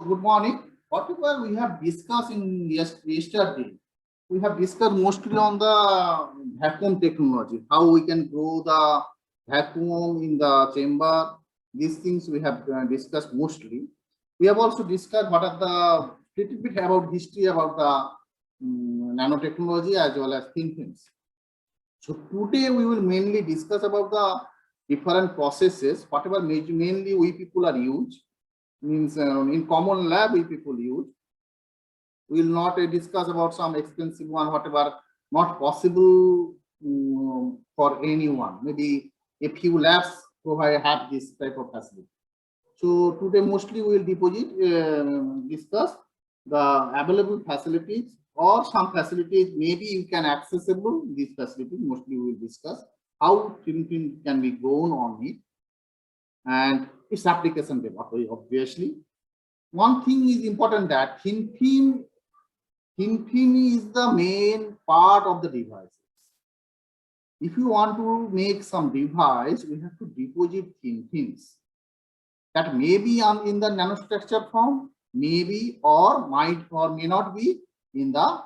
Good morning. Whatever we have discussed in yesterday, we have discussed mostly on the vacuum technology, how we can grow the vacuum in the chamber. These things we have discussed mostly. We have also discussed what are the little bit about history about the nanotechnology as well as thin films. So today we will mainly discuss about the different processes, whatever mainly we people are used. Means in common lab we people use. We will not discuss about some expensive one, whatever not possible for anyone. Maybe a few labs provide have this type of facility. So today mostly we will discuss the available facilities or some facilities maybe you can accessible. These facilities mostly we will discuss how thin film can be grown on it and its application development. Obviously, one thing is important that thin film is the main part of the devices. If you want to make some device, we have to deposit thin films that may be in the nanostructure form, maybe or might or may not be in the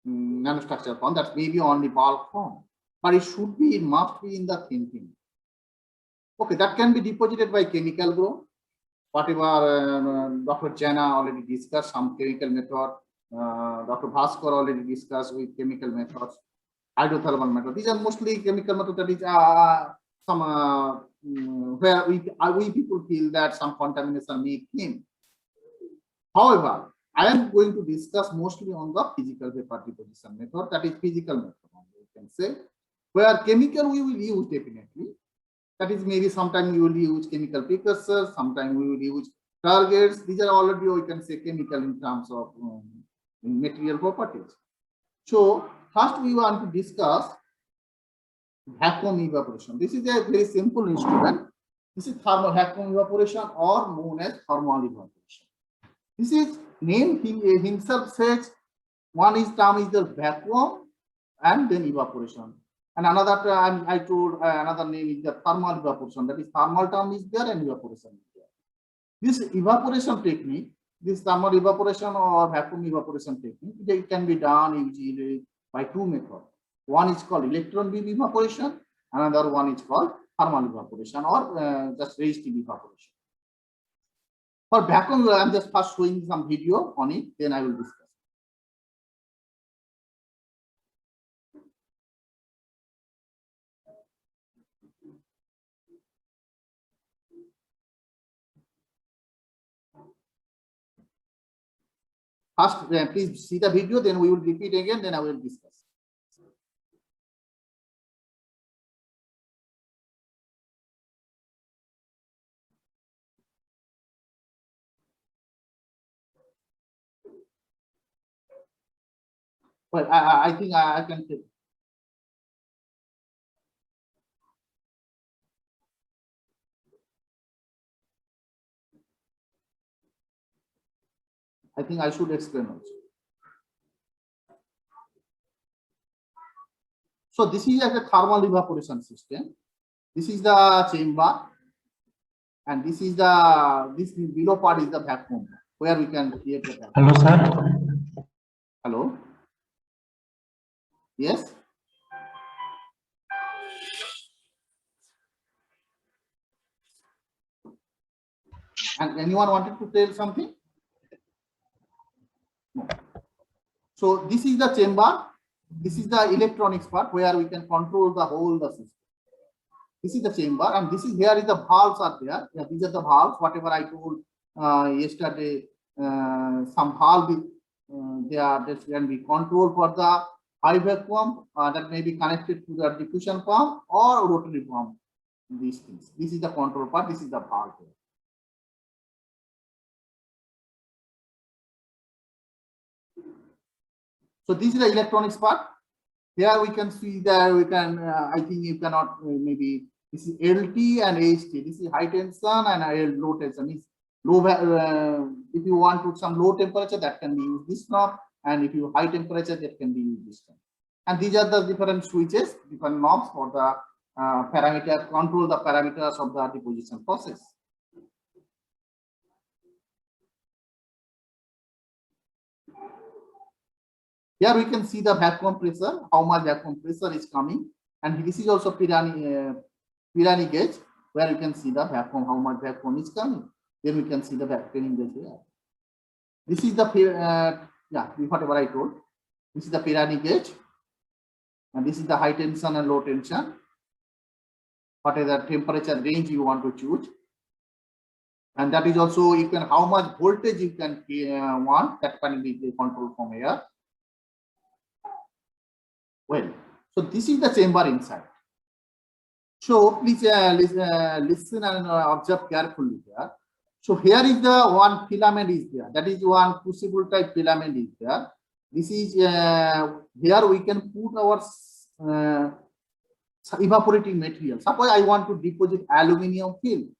nanostructure form. That may be on the bulk form, but it should be, it must be in the thin film. Okay, that can be deposited by chemical grow. Whatever Dr. Jana already discussed, some chemical method. Dr. Bhaskar already discussed with chemical methods, hydrothermal method. These are mostly chemical methods. That is some where we people feel that some contamination may came. However, I am going to discuss mostly on the physical vapor deposition method. That is physical method, you can say, where chemical we will use definitely. That is maybe sometime we will use chemical precursors, sometime we will use targets. These are already, we can say, chemical in terms of material properties. So first we want to discuss vacuum evaporation. This is a very simple instrument. This is thermal vacuum evaporation or known as thermal evaporation. This is name himself says one is term is the vacuum and then evaporation. And another term I told another name is the thermal evaporation. That is thermal term is there and evaporation is there. This evaporation technique, this thermal evaporation or vacuum evaporation technique, it can be done usually by two methods. One is called electron beam evaporation, another one is called thermal evaporation or just resistive evaporation. For vacuum, I am just first showing some video on it, then I will discuss. First, please see the video, then we will repeat again, then I will discuss. Well, I think I can take. I think I should explain also. So this is a thermal evaporation system. This is the chamber, and this is this below part is the vacuum where we can create the vacuum. Hello, sir. Hello. Yes. And anyone wanted to tell something? No. So this is the chamber. This is the electronics part where we can control the whole the system. This is the chamber, and this is here is the valves are there. Yeah, these are the valves. Whatever I told yesterday, some valve that can be controlled for the high vacuum that may be connected to the diffusion pump or rotary pump. These things. This is the control part. This is the valve. So this is the electronics part. Here we can see that we can. I think you cannot maybe. This is LT and HT. This is high tension and low tension. Is low. If you want to some low temperature, that can be used this knob, and if you high temperature, that can be used this knob. And these are the different switches, different knobs for the parameter control the parameters of the deposition process. Here we can see the vacuum pressure, how much vacuum pressure is coming, and this is also Pirani gauge, where you can see the vacuum, how much vacuum is coming. Then we can see the vacuum gauge here. This is the whatever I told. This is the Pirani gauge, and this is the high tension and low tension. What is the temperature range you want to choose, and that is also you can how much voltage you can want, that can be controlled from here. Well, so this is the chamber inside. So please listen and observe carefully here. So here is the one filament is there. That is one crucible type filament is there. This is here we can put our evaporating material. Suppose I want to deposit aluminium film.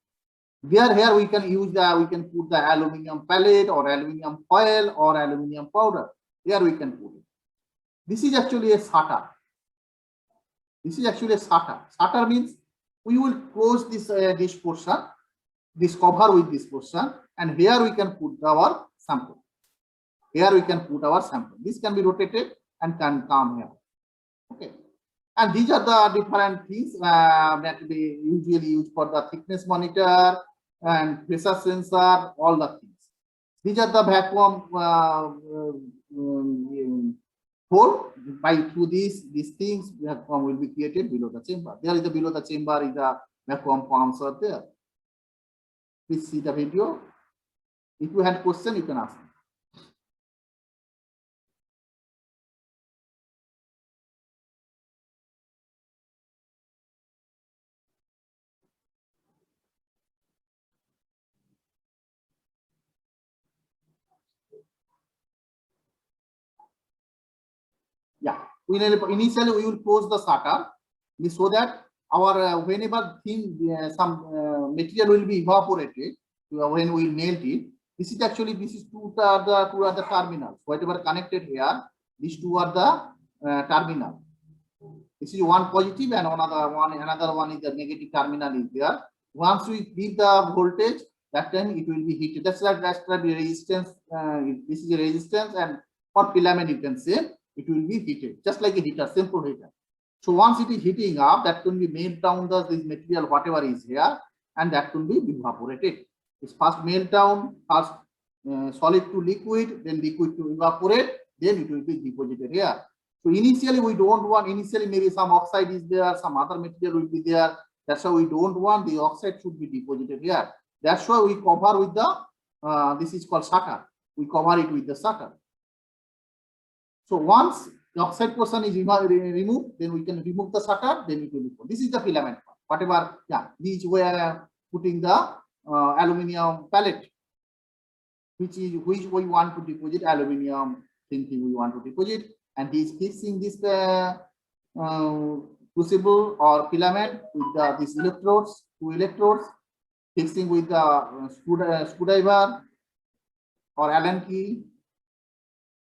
Here we can use we can put the aluminium pellet or aluminium foil or aluminium powder. Here we can put it. This is actually a shutter. This is actually a shutter. Shutter means we will close this portion, this cover with this portion, and here we can put our sample. Here we can put our sample. This can be rotated and can come here. Okay. And these are the different things that we usually use for the thickness monitor and pressure sensor, all the things. These are the vacuum hole. By through these things, vacuum will be created below the chamber. There is the below the chamber is the vacuum pumps are there. Please see the video. If you had question, you can ask. Yeah, initially we will close the shutter so that our whenever some material will be evaporated when we melt it. This is actually two are the terminals. Whatever connected here, these two are the terminal. This is one positive and another one is the negative terminal is there. Once we give the voltage, that time it will be heated. That's the resistance. This is a resistance, and for filament you can say it will be heated, just like a heater, simple heater. So once it is heating up, that can be melt down this material, whatever is here, and that can be evaporated. It's first melt down, first solid to liquid, then liquid to evaporate, then it will be deposited here. So initially we don't want, maybe some oxide is there, some other material will be there. That's why we don't want the oxide should be deposited here. That's why we cover with the, this is called shutter. We cover it with the shutter. So once the oxide portion is removed, then we can remove the shutter, then it will be put. This is the filament part. Whatever, these were putting the aluminium pellet, which we want to deposit aluminium thinking we want to deposit, and he is fixing this crucible or filament with these electrodes, two electrodes, fixing with the screwdriver or Allen key.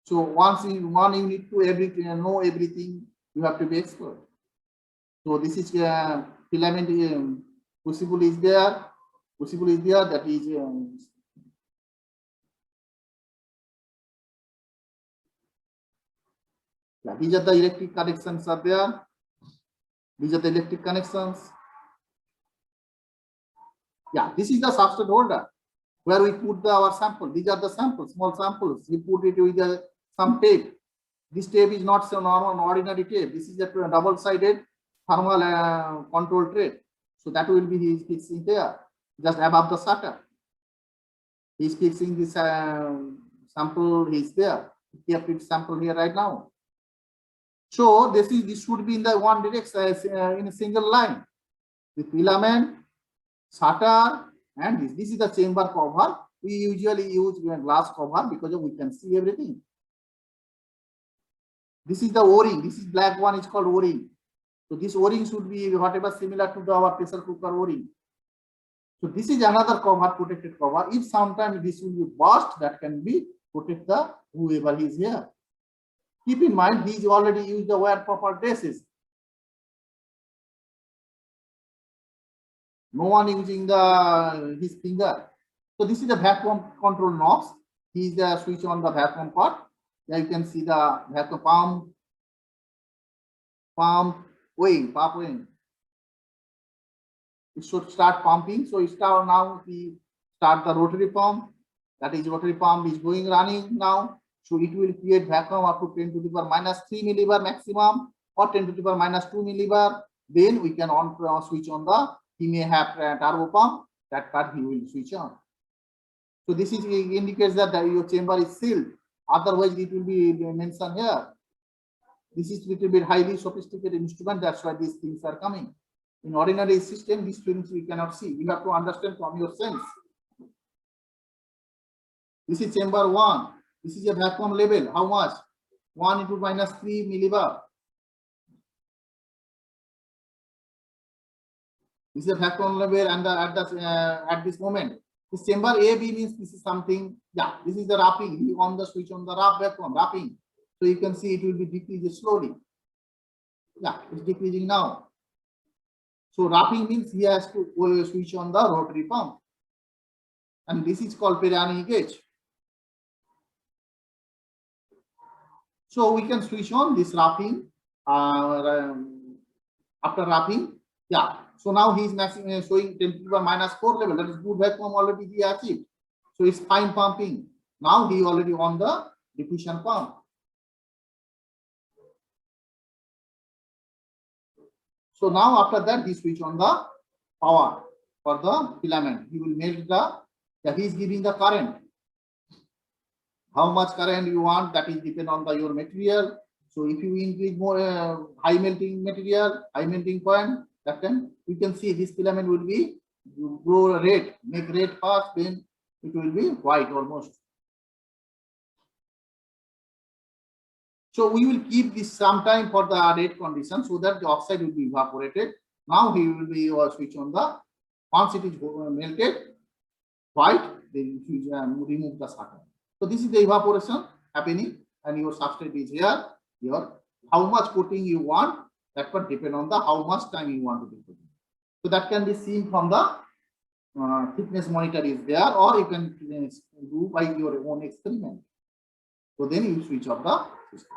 So once in one unit to everything and know everything, you have to be expert. So this is filament crucible is there. Crucible is there. That is these are the electric connections are there. These are the electric connections. Yeah, this is the substrate holder where we put our sample. These are the samples, small samples. We put it with some tape. This tape is not so normal, ordinary tape. This is a double-sided thermal control tape. So that will be he's fixing there, just above the shutter. He's fixing this sample. He's there. He kept it sample here right now. So this should be in the one direction in a single line. The filament, shutter, and this is the chamber cover. We usually use glass cover because we can see everything. This is the O-ring. This is black one. It's called O-ring. So this O-ring should be whatever similar to our pressure cooker O-ring. So this is another cover, protected cover. If sometimes this will be burst, that can be protect the whoever is here. Keep in mind, he's already used the wear proper dresses. No one using his finger. So this is the vacuum control knobs. He is the switch on the vacuum part. There you can see the vacuum pump weighing. It should start pumping. So it start now. We start the rotary pump. That is rotary pump is running now. So it will create vacuum up to 10 to the power minus 3 millibar maximum or 10 to the power minus 2 millibar. Then we can switch on the. He may have a turbo pump. That part he will switch on. So this is indicates that your chamber is sealed. Otherwise, it will be mentioned here. This is a little bit highly sophisticated instrument. That's why these things are coming. In ordinary system, these things we cannot see. You have to understand from your sense. This is chamber 1. This is a vacuum level. How much? 1 into minus 3 millibar. This is a vacuum level, and at this moment, this chamber AB means this is something. Yeah, this is the wrapping. He on the switch on the vacuum wrapping. So you can see it will be decreasing slowly. Yeah, it's decreasing now. So wrapping means he has to switch on the rotary pump, and this is called Pirani gauge. So we can switch on this wrapping after wrapping. Yeah. So now he is showing 10 to the power minus 4 level. That is good vacuum already he achieved. So it's fine pumping. Now he already on the diffusion pump. So now after that he switch on the power for the filament. He will melt he is giving the current. How much current you want, that is depend on your material. So if you increase more high melting material, high melting point, that time you can see this filament will be grow red, make red fast, then it will be white almost. So we will keep this some time for the red condition so that the oxide will be evaporated. Now he will be switch on the once it is melted white, then you remove the shutter. So this is the evaporation happening, and your substrate is here. Your how much coating you want, that will depend on the how much time you want to do. So that can be seen from the thickness monitor is there, or you can do by your own experiment. So then you switch off the system.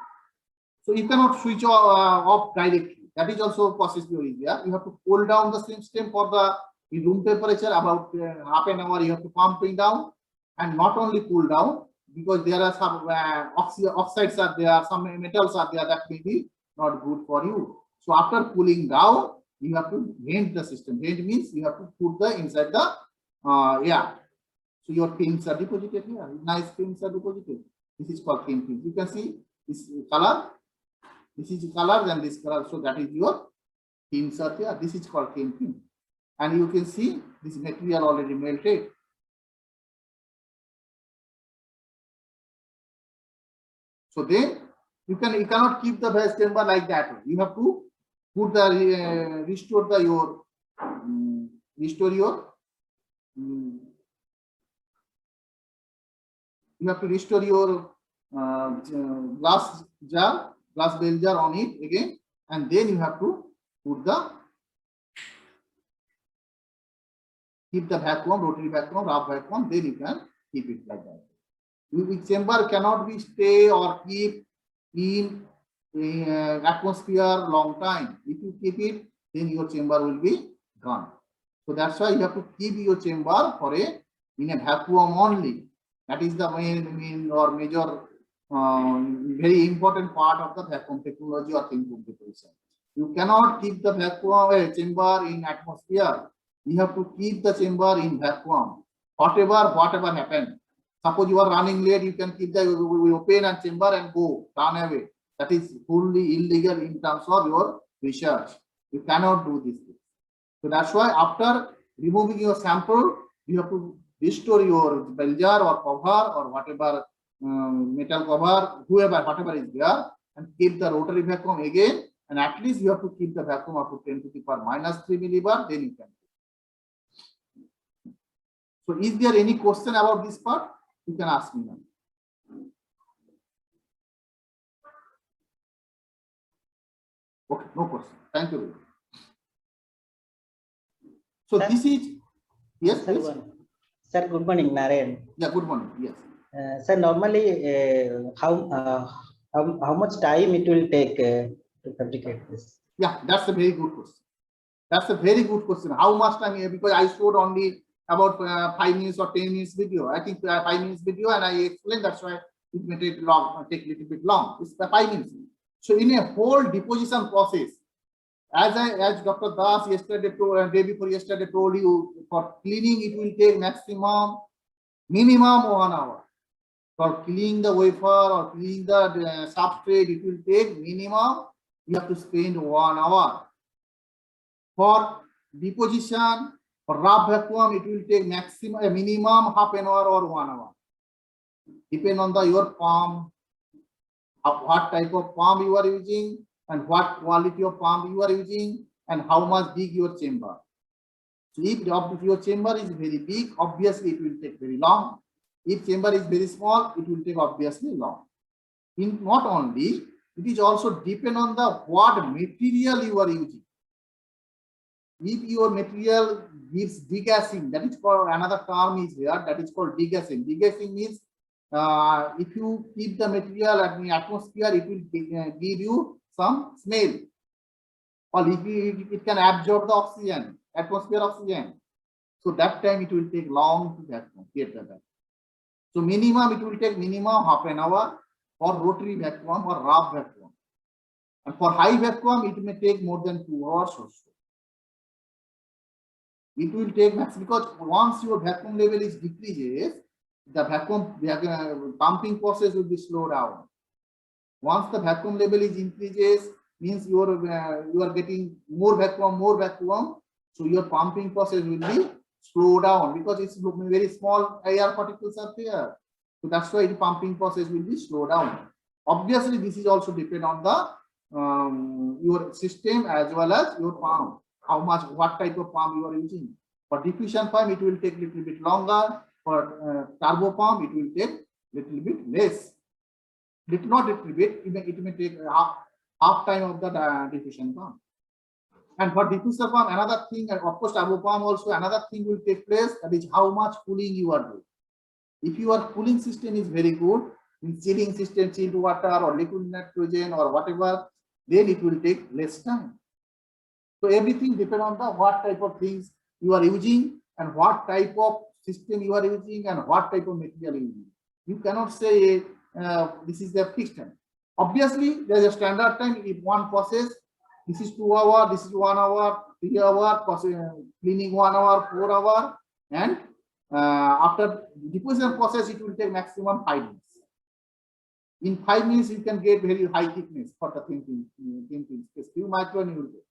So you cannot switch off directly. That is also process is there. You have to cool down the system for the room temperature about half an hour. You have to pumping down, and not only cool down, because there are some oxides are there, some metals are there that may be not good for you. So after cooling down, you have to vent the system. Vent means you have to put the inside the air. So your films are deposited here. Nice films are deposited. This is called film film. You can see this color. This is color and this color. So that is your films are here. This is called film film. And you can see this material already melted. So then you cannot keep the base chamber like that. You have to put the restore your you have to restore your glass bell jar on it again, and then you have to put keep the vacuum, rotary vacuum, rough vacuum, then you can keep it like that. The chamber cannot be stay or keep in atmosphere long time. If you keep it, then your chamber will be gone. So that's why you have to keep your chamber for in a vacuum only. That is the main or major very important part of the vacuum technology or thin film deposition. You cannot keep the vacuum chamber in atmosphere. You have to keep the chamber in vacuum. Whatever happens. Suppose you are running late, you can keep the open and chamber and go run away. That is fully illegal in terms of your research. You cannot do this. So that's why after removing your sample, you have to restore your bell jar or cover or whatever metal cover, whatever is there, and keep the rotary vacuum again. And at least you have to keep the vacuum up to 10 to the power minus 3 millibar. Then you can. So is there any question about this part? You can ask me now. Okay, no question. Thank you. So sir, this is yes. Sir, sir, good morning, Narayan. Yeah, good morning. Yes. Sir, normally, how much time it will take to fabricate this? Yeah, that's a very good question. That's a very good question. How much time? Because I showed only about 5 minutes or 10 minutes video. I think 5 minutes video, and I explained that's why it may take long, take a little bit long. It's 5 minutes. So in a whole deposition process, as Dr. Das yesterday told, day before yesterday told you, for cleaning it will take minimum 1 hour. For cleaning the wafer or cleaning the substrate, it will take minimum, you have to spend 1 hour. For deposition, for rough vacuum, it will take minimum half an hour or 1 hour. Depend on your pump, what type of pump you are using, and what quality of pump you are using, and how much big your chamber. So if your chamber is very big, obviously it will take very long. If chamber is very small, it will take obviously long. Not only, it is also depend on what material you are using. If your material gives degassing, that is called, another term is here, that is called degassing. Degassing means if you keep the material at the atmosphere, it will give you some smell. Or if it can absorb the oxygen, atmosphere oxygen. So that time it will take long to get that. So minimum, it will take minimum half an hour for rotary vacuum or rough vacuum. And for high vacuum, it may take more than 2 hours or so. It will take max, because once your vacuum level is decreases, the vacuum pumping process will be slowed down. Once the vacuum level is increases, means you are getting more vacuum, so your pumping process will be slowed down, because it's very small air particles are there. So that's why the pumping process will be slowed down. Obviously, this is also depend on the your system as well as your pump. What type of pump you are using. For diffusion pump, it will take a little bit longer. For turbo pump, it will take little bit less. Not little bit, it may take half time of the diffusion pump. And for diffuser pump, another thing, and of course turbo pump also, another thing will take place, that is how much cooling you are doing. If your cooling system is very good, in chilling system, chilled water or liquid nitrogen or whatever, then it will take less time. So everything depends on what type of things you are using and what type of system you are using and what type of material you are using. You cannot say this is the fixed time. Obviously, there is a standard time. If one process, this is 2 hours, this is 1 hour, 3 hours, cleaning 1 hour, 4 hours, and after deposition process, it will take maximum 5 minutes. In 5 minutes, you can get very high thickness for the thin space. Few micron you will get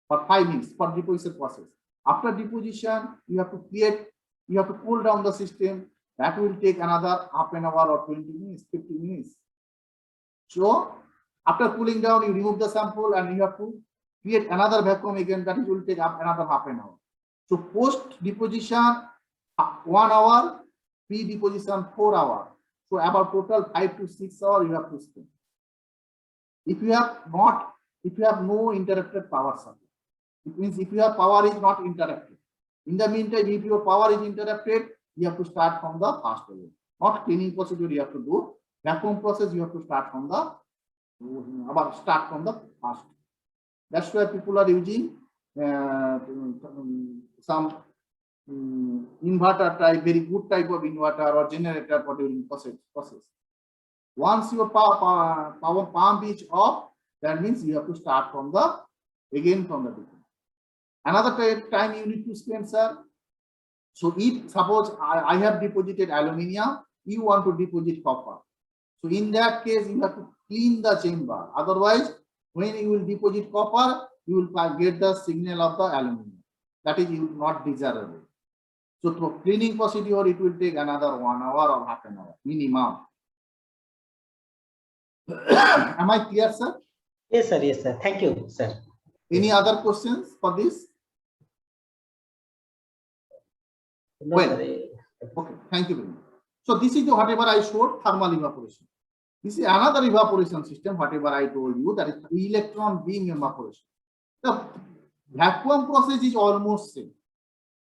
for 5 minutes for deposition process. After deposition, you have to cool down the system. That will take another half an hour or 20 minutes, 50 minutes. So after cooling down, you remove the sample and you have to create another vacuum again. That will take another half an hour. So post deposition 1 hour, pre-deposition 4 hours. So about total 5 to 6 hours you have to spend. If you have no interrupted power supply, it means if your power is not interrupted. In the meantime, if your power is interrupted, you have to start from the first level. Not cleaning procedure you have to do. Vacuum process you have to start from the first. That's why people are using some inverter type, very good type of inverter or generator for during process. Once your power pump is off, that means you have to start from the beginning. Another time you need to spend, sir. So if suppose I have deposited aluminium, you want to deposit copper. So in that case, you have to clean the chamber. Otherwise, when you will deposit copper, you will get the signal of the aluminium. That is not desirable. So for cleaning procedure, it will take another 1 hour or half an hour minimum. Am I clear, sir? Yes, sir. Yes, sir. Thank you, sir. Any other questions for this? No, well, sir. Okay, thank you very much. So this is whatever I showed, thermal evaporation. This is another evaporation system, whatever I told you, that is electron beam evaporation. The vacuum process is almost same.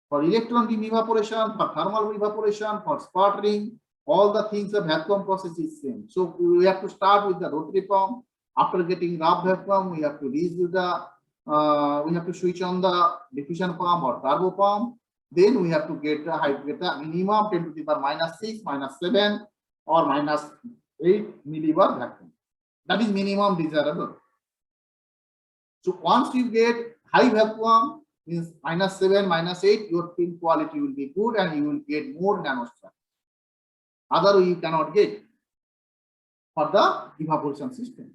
For electron beam evaporation, for thermal evaporation, for sputtering, all the things of vacuum process is same. So we have to start with the rotary pump. After getting rough vacuum, we have to we have to switch on the diffusion pump or turbo pump. Then we have to get the minimum 10 to the power -6, -7, or -8 millibar vacuum. That is minimum desirable. So once you get high vacuum, means -7, -8, your film quality will be good and you will get more nanostructure. Otherwise, you cannot get for the evaporation system.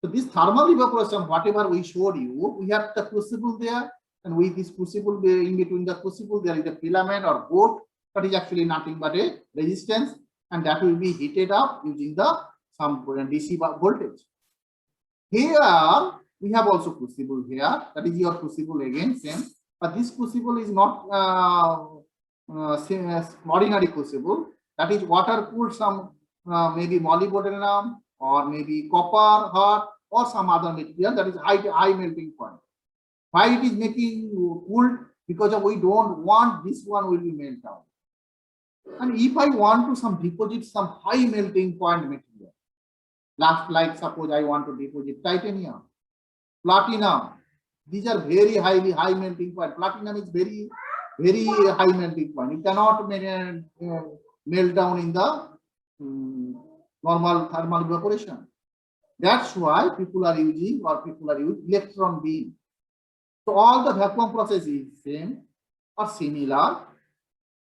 So this thermal evaporation, whatever we showed you, we have the crucible there, and with this crucible, in between the crucible, there is a filament or board that is actually nothing but a resistance, and that will be heated up using some DC voltage. Here we have also crucible here. That is your crucible again, same. But this crucible is not same as ordinary crucible. That is water cooled, some maybe molybdenum or maybe copper hot or some other material that is high melting point. Why it is making cooled? Because we don't want this one will be melt down. And if I want to deposit some high melting point material, like suppose I want to deposit titanium, platinum, these are very high melting point. Platinum is very high melting point. It cannot melt down in the normal thermal evaporation. That's why people are using electron beam. So all the vacuum process is same or similar.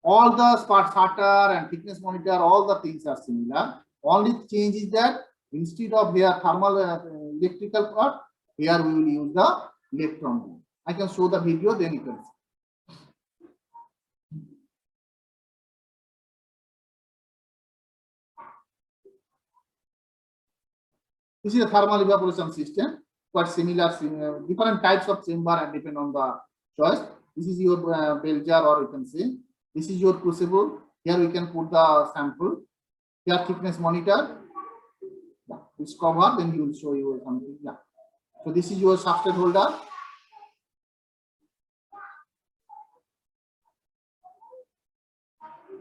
All the sputter and thickness monitor, all the things are similar. Only change is that instead of here thermal electrical part, here we will use the electron beam. I can show the video, then you can see. This is a thermal evaporation system, quite similar, different types of chamber and depend on the choice. This is your bell jar, or you can say this is your crucible. Here we can put the sample. Here thickness monitor. Yeah, it's covered. Then he will show you something. Yeah. So this is your substrate holder.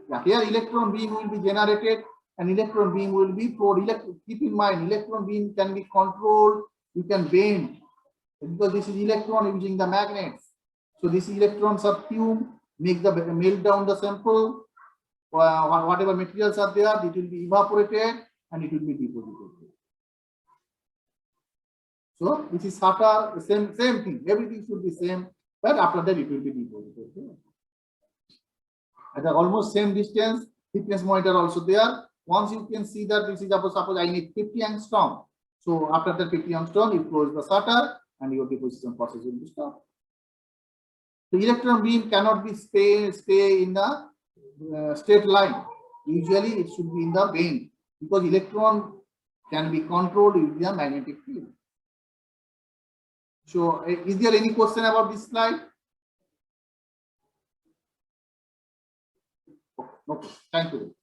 Yeah, here electron beam will be generated. An electron beam will be poured. Keep in mind, electron beam can be controlled. You can bend because this is electron using the magnets. So these electrons are tuned, melt down the sample. Whatever materials are there, it will be evaporated and it will be deposited. So this is SATA, same thing. Everything should be same, but after that it will be deposited. At almost same distance, thickness monitor also there. Once you can see that this is suppose I need 50 angstrom. So after that 50 angstrom, you close the shutter and your deposition process will be stopped. The electron beam cannot be stay in the straight line. Usually it should be in the bend because electron can be controlled with the magnetic field. So is there any question about this slide? Okay, thank you.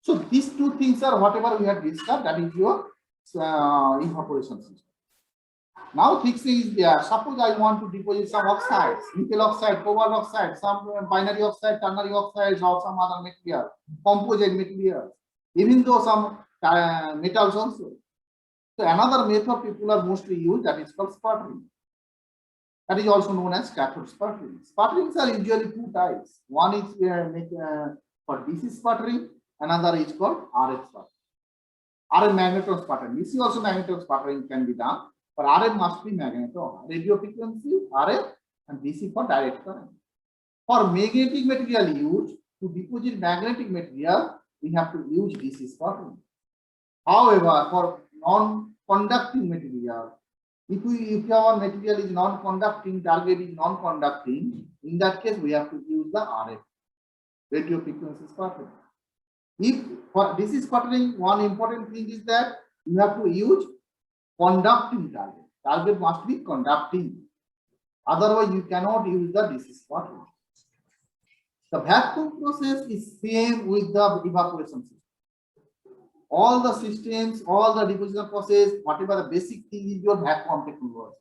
So these two things are whatever we have discussed, that is your evaporation system. Now fix is there. Suppose I want to deposit some oxides, nickel oxide, cobalt oxide, some binary oxide, ternary oxides, or some other material, composite materials, even though some metals also. So another method people are mostly used, that is called sputtering. That is also known as cathode sputtering. Sputterings are usually two types. One is for DC sputtering, another is called RF sputtering. RF magnetron sputtering. DC also magnetron sputtering can be done, but RF must be magnetron. Radio frequency, RF, and DC for direct current. For magnetic material used to deposit magnetic material, we have to use DC sputtering. However, for non-conducting material, if our material is non-conducting, target is non-conducting, in that case we have to use the RF, radio frequency sputtering. If for DC sputtering, one important thing is that you have to use conducting target. Target must be conducting. Otherwise, you cannot use the DC sputtering. The vacuum process is same with the evaporation system. All the systems, all the deposition process, whatever the basic thing is your vacuum technology,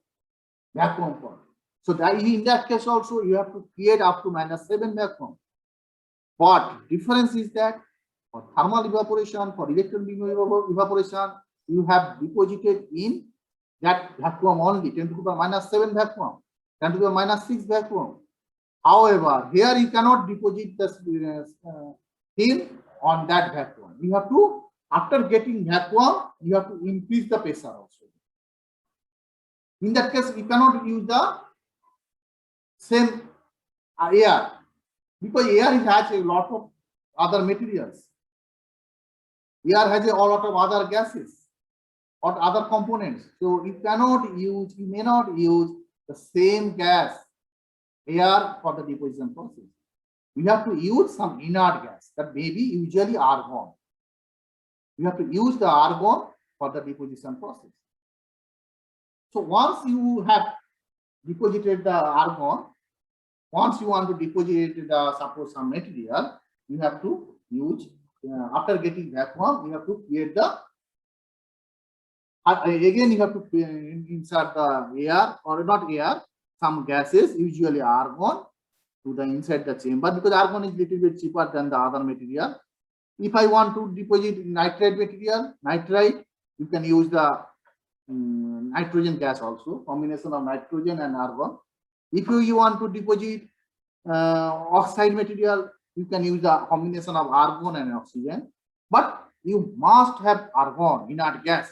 vacuum point. So that in that case also you have to create up to -7 vacuum. But difference is that For thermal evaporation, for electron beam evaporation, you have deposited in that vacuum only, 10 to the power -7 vacuum, 10 to the power -6 vacuum. However, here you cannot deposit the film on that vacuum. You have to, after getting vacuum, you have to increase the pressure also. In that case, you cannot use the same air, because air has a lot of other materials. Air has a lot of other gases or other components. So you may not use the same gas, air, for the deposition process. You have to use some inert gas, that may be usually argon. You have to use the argon for the deposition process. So once you have deposited the argon, once you want to deposit suppose some material, you have to use, after getting vacuum, you have to create the, again you have to insert the air, or not air, some gases, usually argon, to the inside the chamber, because argon is little bit cheaper than the other material. If I want to deposit nitrate material, nitrite, you can use the nitrogen gas also, combination of nitrogen and argon. If you want to deposit oxide material, you can use the combination of argon and oxygen, but you must have argon, inert gas,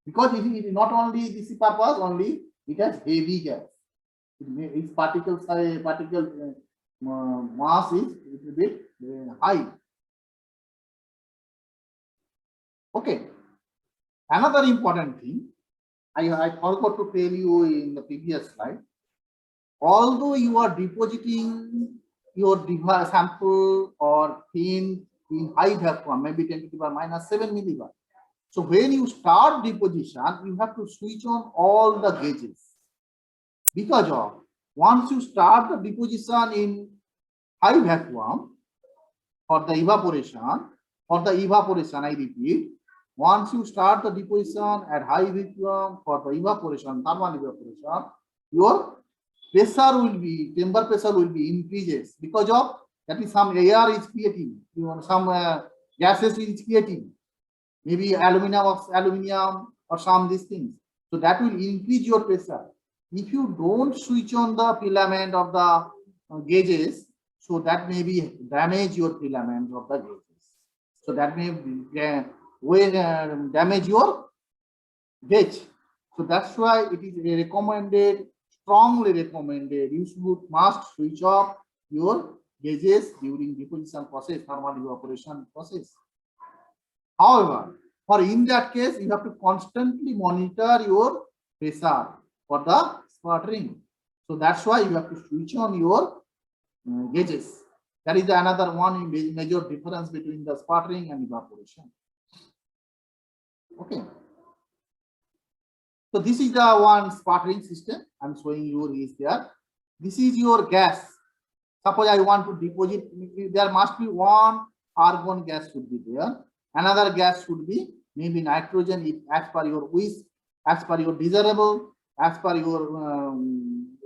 because it is not only this purpose only, it has heavy gas. Its particle size, particle mass is a little bit high. Okay. Another important thing, I forgot to tell you in the previous slide. Although you are depositing your sample or thin in high vacuum, maybe 10 to the power -7 millibar. So when you start deposition, you have to switch on all the gauges, because of once you start the deposition in high vacuum for the evaporation, I repeat, once you start the deposition at high vacuum for the evaporation, thermal evaporation, your pressure will be, chamber pressure will be increases, because of that is some air is creating, some gases is creating, maybe aluminum or some these things. So that will increase your pressure. If you don't switch on the filament of the gauges, so that may be damage your filament of the gauges. So that may damage your gauge. So that's why it is recommended, strongly recommended, you must switch off your gauges during deposition process, thermal evaporation process. However, in that case, you have to constantly monitor your pressure for the sputtering. So that's why you have to switch on your gauges. That is another one major difference between the sputtering and evaporation. Okay. So this is the one sputtering system I'm showing you is there. This is your gas. Suppose I want to deposit, there must be one argon gas should be there. Another gas should be maybe nitrogen, if as per your wish, as per your desirable, as per your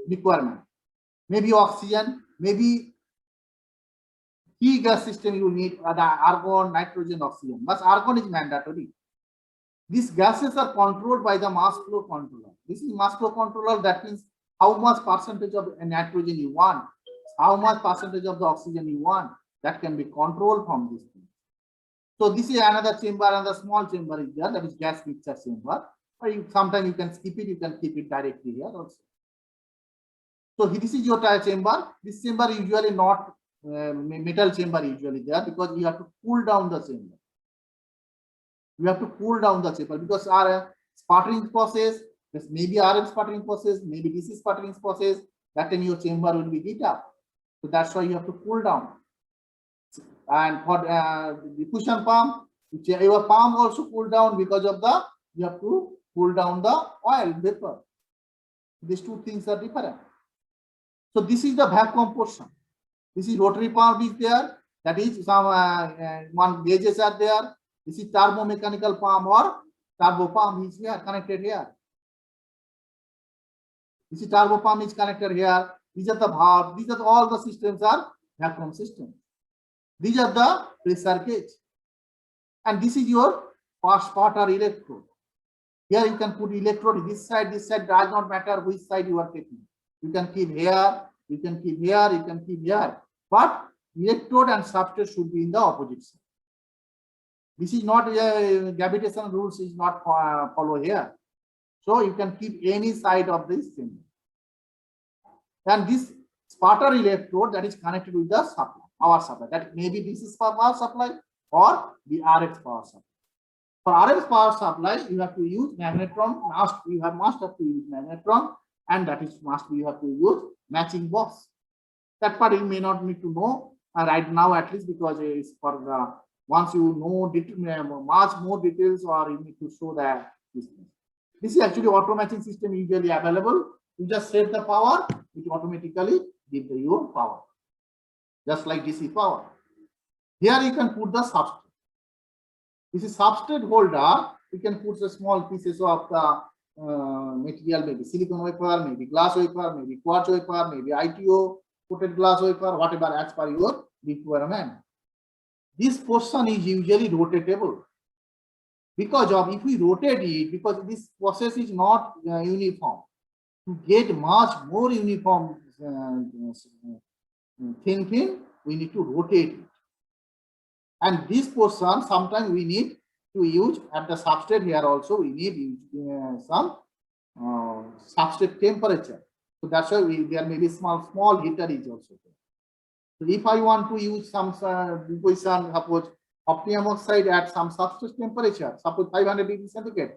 requirement. Maybe oxygen, maybe key gas system you need the argon, nitrogen, oxygen. But argon is mandatory. These gases are controlled by the mass flow controller. This is mass flow controller. That means how much percentage of nitrogen you want, how much percentage of the oxygen you want. That can be controlled from this thing. So this is another chamber, another small chamber is there. That is gas mixture chamber. Or sometimes you can skip it. You can keep it directly here also. So this is your chamber. This chamber is usually not metal chamber usually there, because you have to cool down the chamber. You have to cool down the chamber because our sputtering process, this maybe RF sputtering process, maybe DC sputtering process, that time your chamber will be heat up. So that's why you have to cool down. And for the cushion pump, your pump also cool down because of the, you have to cool down the oil vapor. These two things are different. So this is the vacuum portion. This is rotary pump is there. That is some one gauges are there. This is turbo mechanical pump or turbo pump is here connected here. This is turbo pump is connected here. These are the valves. These are all the systems are vacuum systems. These are the pressure gauge. And this is your first spotter electrode. Here you can put electrode this side, does not matter which side you are taking. You can keep here, you can keep here, you can keep here. But electrode and substrate should be in the opposite side. This is not gravitation rules is not follow here. So you can keep any side of this thing. And this spotter electrode that is connected with the supply, power supply. That maybe this is power supply or the RF power supply. For RF power supply, you have to use magnetron. Must have to use magnetron, and that is you have to use matching box. That part you may not need to know right now, at least, because it's for the once you know much more details, or you need to show that this is actually auto matching system usually available. You just set the power, it automatically gives you power, just like DC power. Here you can put the substrate. This is substrate holder. You can put the small pieces of the material, maybe silicon wafer, maybe glass wafer, maybe quartz wafer, maybe ITO, coated glass wafer, whatever as per your requirement. This portion is usually rotatable because of if we rotate it, because this process is not uniform. To get much more uniform thin film, we need to rotate it. And this portion, sometimes we need to use at the substrate here also, we need some substrate temperature. So that's why there may be small heater is also there. So if I want to use some equation, suppose hafnium oxide at some substrate temperature, suppose 500 degrees centigrade.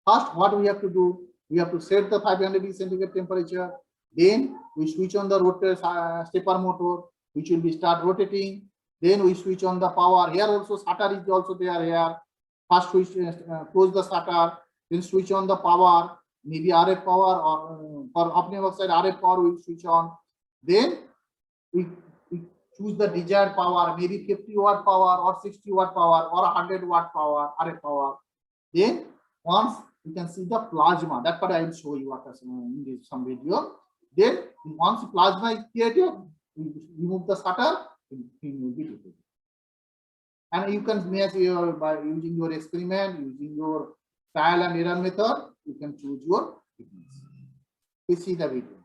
First, what we have to do? We have to set the 500 degrees centigrade temperature. Then we switch on the rotor stepper motor, which will be start rotating. Then we switch on the power. Here also shutter is also there here. First switch, close the shutter, then switch on the power, maybe RF power, or for hafnium oxide RF power we switch on. Then we choose the desired power, maybe 50 watt power or 60 watt power or 100 watt power, RF power. Then once you can see the plasma, that part I will show you after in some video. Then once plasma is created, we remove the shutter. And you can measure by using your experiment, using your trial and error method, you can choose your thickness. We see the video.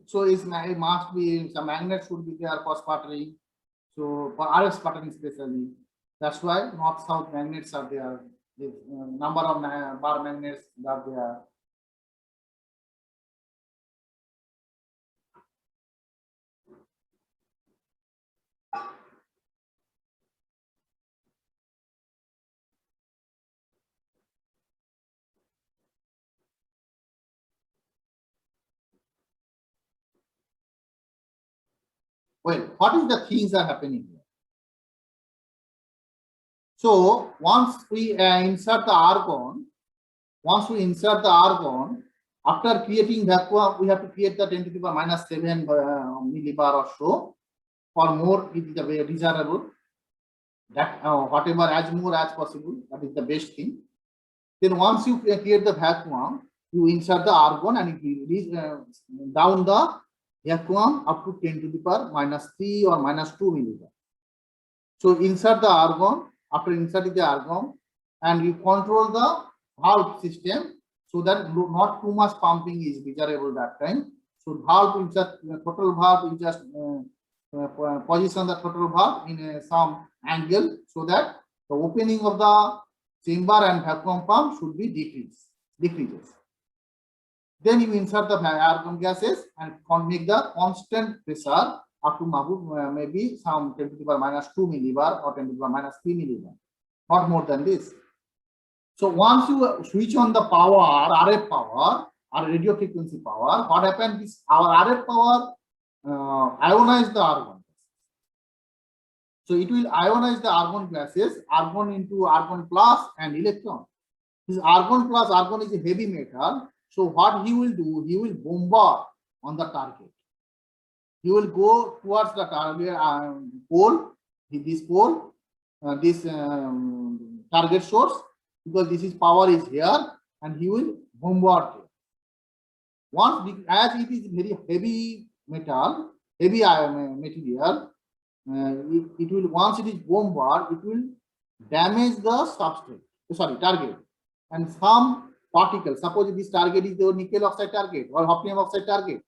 So it must be some magnet should be there for sputtering. So for RF sputtering especially, that's why north-south magnets are there. The number of bar magnets are there. Well, what is the things are happening here? So once we insert the argon, after creating vacuum, we have to create the 10 to the power minus 7 millibar or so. For more, it is the way desirable. That whatever as more as possible, that is the best thing. Then once you create the vacuum, you insert the argon and you release down the vacuum up to 10 to the power minus 3 or minus 2 millibar. So insert the argon. After inserting the argon, and you control the valve system so that not too much pumping is desirable that time. So valve insert total valve, you just position the total valve in some angle so that the opening of the chamber and vacuum pump should be decreases. Then you insert the argon gases and make the constant pressure up to maybe some 10 to the power minus 2 millibar or 10 to the power minus 3 millibar, not more than this. So once you switch on the power, RF power or radio frequency power, what happens is our RF power ionize the argon. So it will ionize the argon gases, argon into argon plus and electron. This argon plus argon is a heavy metal. So what he will do, he will bombard on the target. He will go towards the target pole, this pole, this target source, because this is power is here, and he will bombard it. Once, as it is very heavy metal, heavy material, it will, once it is bombarded, it will damage the substrate, sorry, target, and some particles. Suppose this target is the nickel oxide target or hafnium oxide target.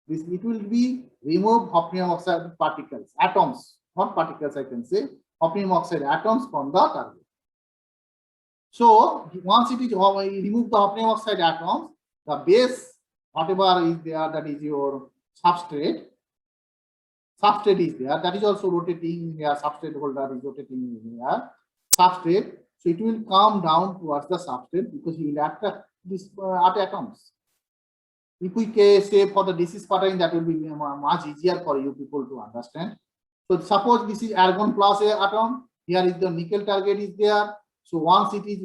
This, it will be remove hafnium oxide particles, atoms, not particles, I can say, hafnium oxide atoms from the target. So once it is remove the hafnium oxide atoms, the base, whatever is there, that is your substrate is there, that is also rotating here, substrate holder is rotating here, substrate. So it will come down towards the substrate because it will attract these atoms. If we say for the DC sputtering, that will be much easier for you people to understand. So suppose this is argon plus a atom, here is the nickel target is there. So once it is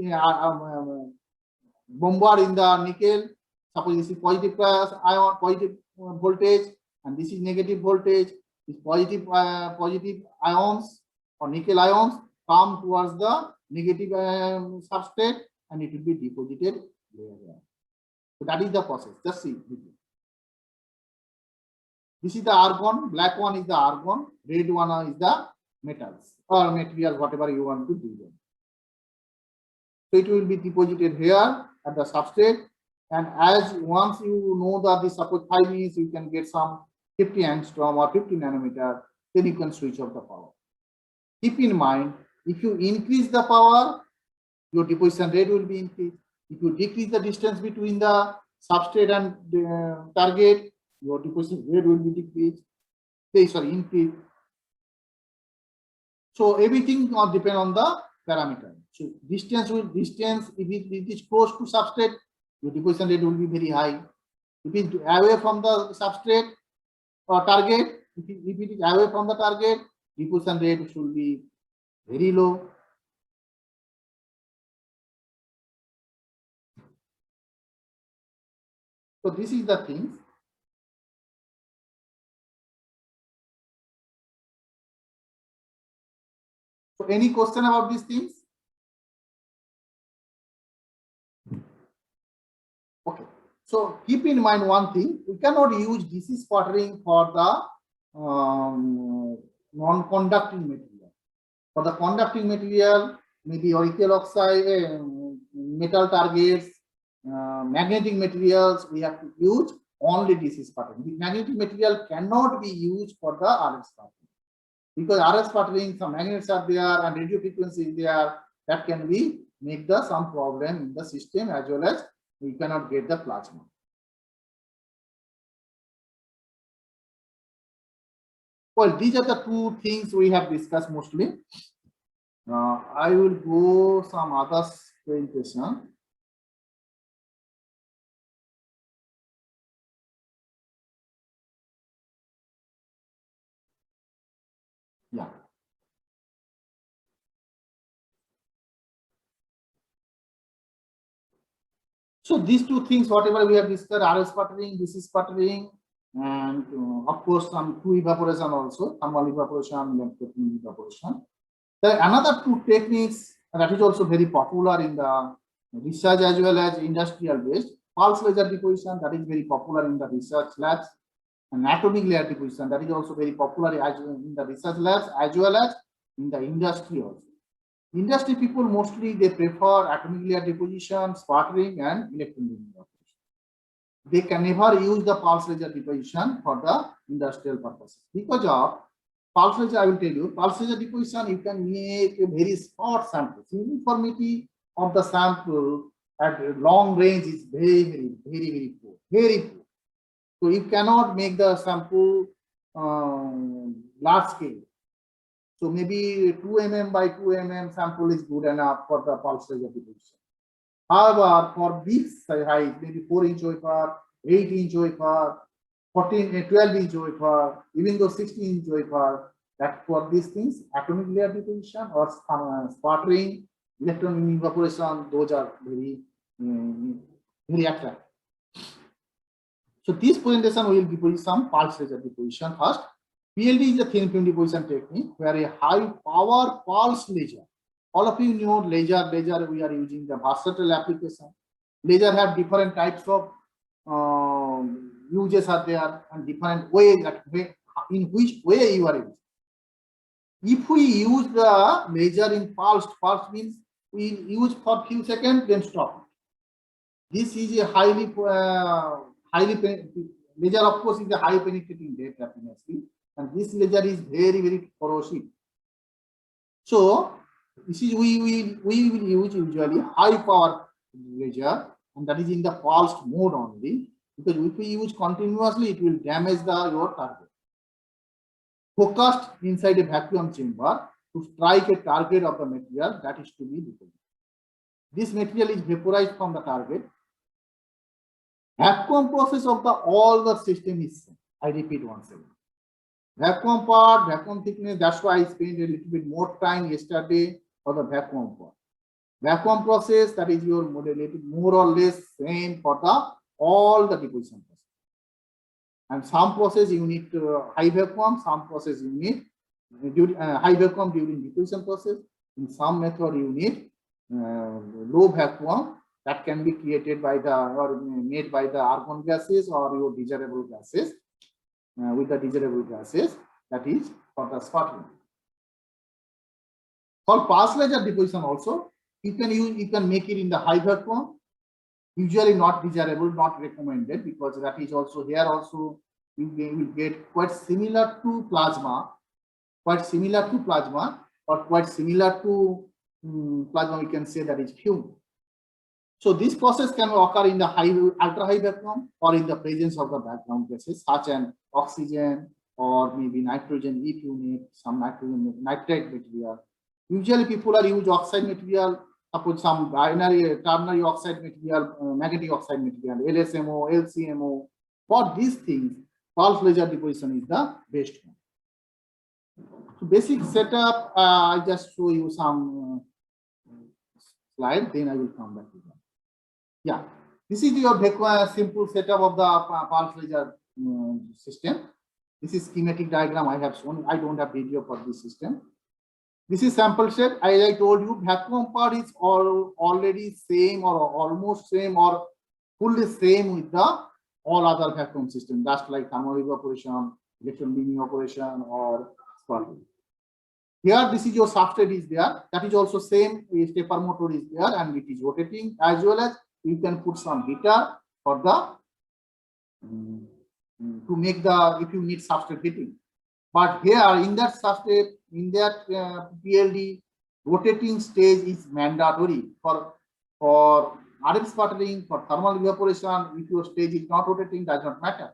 bombarded in the nickel, suppose this is positive ion, positive voltage, and this is negative voltage. These positive ions or nickel ions come towards the negative substrate, and it will be deposited there. So that is the process. Just see. This is the argon. Black one is the argon. Red one is the metals or material, whatever you want to do. So it will be deposited here at the substrate. And as once you know that this suppose 5 minutes, you can get some 50 angstrom or 50 nanometer, then you can switch off the power. Keep in mind, if you increase the power, your deposition rate will be increased. If you decrease the distance between the substrate and the target, your deposition rate will be decreased. Increased. So everything depends on the parameter. So distance, if it is close to substrate, your deposition rate will be very high. If it is away from the substrate or target, if it is away from the target, deposition rate should be very low. So this is the thing. So any question about these things? Okay. So keep in mind one thing, we cannot use DC sputtering for the non-conducting material. For the conducting material, maybe auricle oxide, metal targets, magnetic materials, we have to use only DC sputtering. The magnetic material cannot be used for the RF sputtering, because RF sputtering, some magnets are there and radio frequency is there, that can be make the some problem in the system, as well as we cannot get the plasma. Well, these are the two things we have discussed mostly. I will go some other presentation. Yeah. So these two things, whatever we have discussed, RF sputtering, DC sputtering, and of course some two evaporation also, thermal evaporation and evaporation. There are another two techniques that is also very popular in the research as well as industrial based. Pulse laser deposition, that is very popular in the research labs, and atomic layer deposition, that is also very popular as in the research labs as well as in the industry also. Industry people mostly they prefer atomic layer deposition, sputtering, and electron beam evaporation. They can never use the pulse laser deposition for the industrial purposes because of pulse laser. I will tell you, pulse laser deposition, you can make a very short sample. Uniformity of the sample at long range is very poor, very poor. So you cannot make the sample large scale. So maybe 2 mm by 2 mm sample is good enough for the pulse laser deposition. However, for big size, maybe 4-inch wafer, 8-inch wafer, 12-inch wafer, even though 16-inch wafer, that for these things, atomic layer deposition or sputtering, electron beam evaporation, those are very attractive. So this presentation will deposit some pulse laser deposition first. PLD is a thin film deposition technique where a high power pulse laser. All of you know laser we are using the versatile application. Laser have different types of uses are there and different ways in which way you are using. If we use the laser in pulse means we use for few seconds then stop. This is a highly laser, of course, is a high penetrating ray definitely, and this laser is very corrosive. So this is we will use usually high power laser, and that is in the pulsed mode only, because if we use continuously it will damage your target. Focused inside a vacuum chamber to strike a target of the material that is to be deposited. This material is vaporized from the target. Vacuum process of all the system is same. I repeat once again. Vacuum part, vacuum thickness, that's why I spent a little bit more time yesterday for the vacuum part. Vacuum process, that is your modulated more or less same for all the deposition process. And some process you need high vacuum, some process you need high vacuum during deposition process. In some method you need low vacuum that can be created by or made by the argon gases or your desirable gases. With the desirable gases, that is for the sputtering. For pulse laser deposition also, you can make it in the high vacuum. Usually not desirable, not recommended, because that is also here also you will get quite similar to plasma, or quite similar to plasma. We can say that is fume. So this process can occur in the ultra high vacuum or in the presence of the background gases such as oxygen or maybe nitrogen if you need some nitrate material. Usually people are use oxide material, suppose some ternary oxide material, magnetic oxide material, LSMO, LCMO. For these things, pulse laser deposition is the best one. So basic setup, I just show you some slide, then I will come back to that. Yeah, this is your simple setup of the pulse laser system. This is schematic diagram I have shown. I don't have video for this system. This is sample set. As I told you, vacuum part is already same or almost same or fully same with the all other vacuum system. That's like thermal evaporation, electron beam evaporation, or sputtering. Here, this is your substrate is there. That is also same. A stepper motor is there and it is rotating, as well as you can put some heater for the to make the if you need substrate heating. But here in that substrate, in that PLD, rotating stage is mandatory for RF sputtering, for thermal evaporation. If your stage is not rotating, does not matter.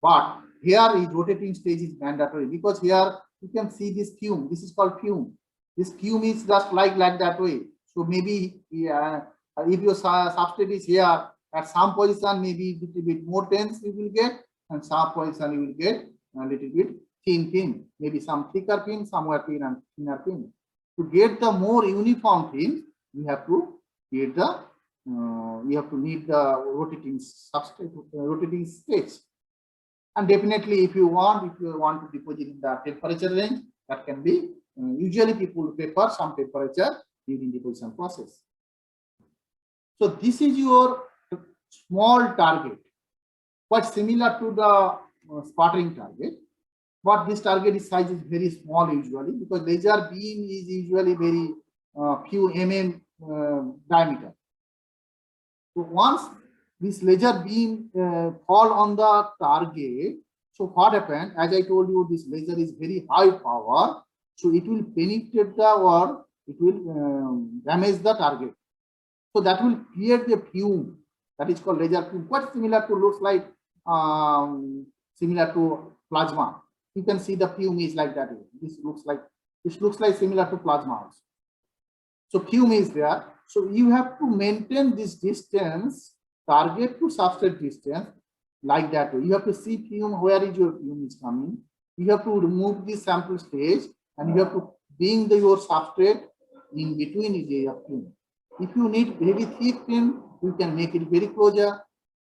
But here is rotating stage is mandatory, because here you can see this fume. This is called fume. This fume is just like that way. So maybe if your substrate is here at some position, maybe a little bit more dense you will get, and some position you will get a little bit thin film, maybe some thicker film, somewhere thin and thinner film. To get the more uniform film, you have to get the need the rotating substrate, rotating stage. And definitely, if you want to deposit in the temperature range, that can be usually people prefer some temperature during deposition process. So this is your small target, quite similar to the sputtering target, but this target size is very small usually, because laser beam is usually very few diameter. So once this laser beam fall on the target, so what happened? As I told you, this laser is very high power, so it will penetrate the or it will damage the target. So that will create a fume that is called laser fume, quite similar to looks like similar to plasma. You can see the fume is like that. This looks like similar to plasma also. So fume is there. So you have to maintain this distance, target to substrate distance, like that way. You have to see fume, where is your fume is coming. you have to remove the sample stage and you have to bring your substrate in between the film. If you need very thick film, you can make it very closer.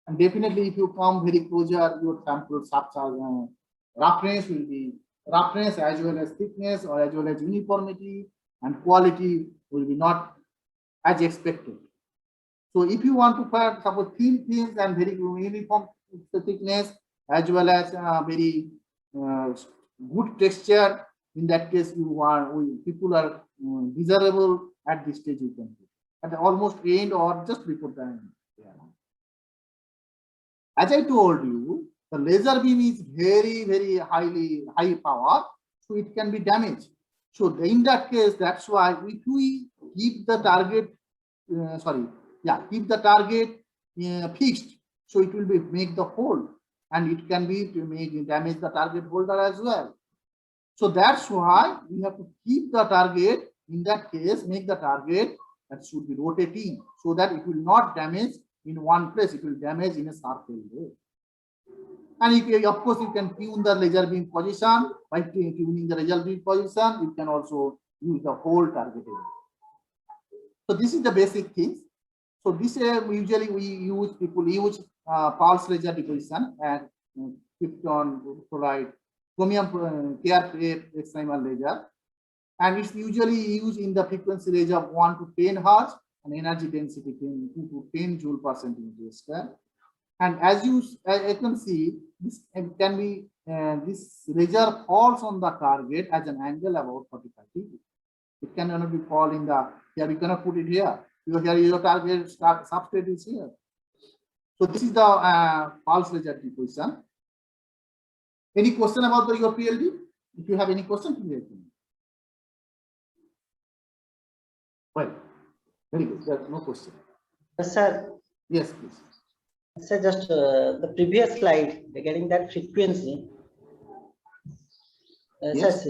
And definitely, if you come very closer, your sample substance roughness will be roughness as well as thickness or as well as uniformity, and quality will be not as expected. So if you want to find suppose thin films and very uniform thickness as well as very good texture, in that case people are desirable at this stage. You can at the almost end or just before the end. Yeah. As I told you, the laser beam is very high power, so it can be damaged. So in that case, that's why if we keep the target, keep the target fixed, so it will be make the hole, and it can be to make damage the target holder as well. So that's why we have to keep the target. In that case, make the target that should be rotating, so that it will not damage in one place, it will damage in a circle way. And of course, you can tune the laser beam position. By tuning the laser beam position, you can also use the whole target area. So this is the basic things. So this usually people use pulse laser deposition and krypton chloride, chromium KRF excimer laser, and it's usually used in the frequency range of 1 to 10 hertz and energy density 2 to 10 joule per centimeter square. And as you can see, this can be this laser falls on the target at an angle about 45 degrees. It cannot be fall in the here. We cannot put it here. Here your target substrate is here. So this is the pulse laser deposition. Any question about your PLD? If you have any question, please let me know. Well, very good. There's no question. Yes, sir. Yes, please. Sir, just the previous slide regarding that frequency. Yes.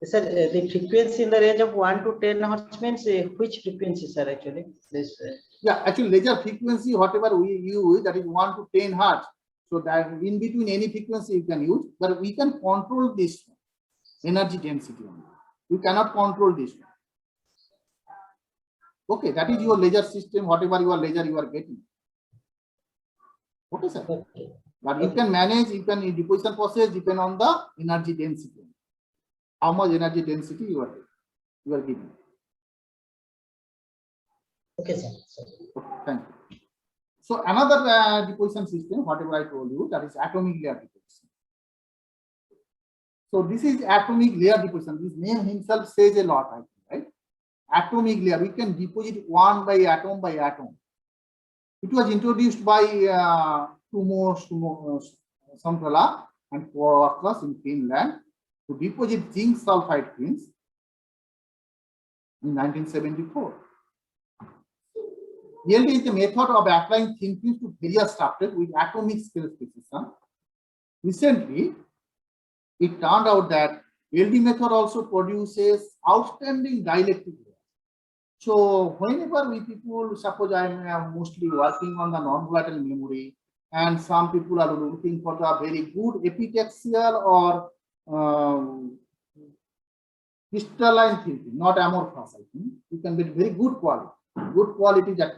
Sir, the frequency in the range of 1 to 10 hertz means which frequency, sir? Actually, this. Yeah, actually, laser frequency, whatever we use, that is 1 to 10 hertz. So that in between any frequency you can use, but we can control this energy density only. You cannot control this one. Okay, that is your laser system, whatever your laser you are getting. Okay, sir. Okay. But you can manage, you can deposition process depend on the energy density. How much energy density you are giving. Okay, sir. Okay, thank you. So another deposition system, whatever I told you, that is atomic layer deposition. So this is atomic layer deposition. This name himself says a lot, I think, right? Atomic layer. We can deposit one by atom by atom. It was introduced by Tuomo Sontala and co-workers in Finland to deposit zinc sulfide fins in 1974. ELD is the method of applying thin films to various structures with atomic scale precision. Recently, it turned out that ELD method also produces outstanding dielectric layers. So whenever we people, suppose I am mostly working on the non-volatile memory, and some people are looking for the very good epitaxial or crystalline thin film, not amorphous. I think you can get very good quality. Good quality that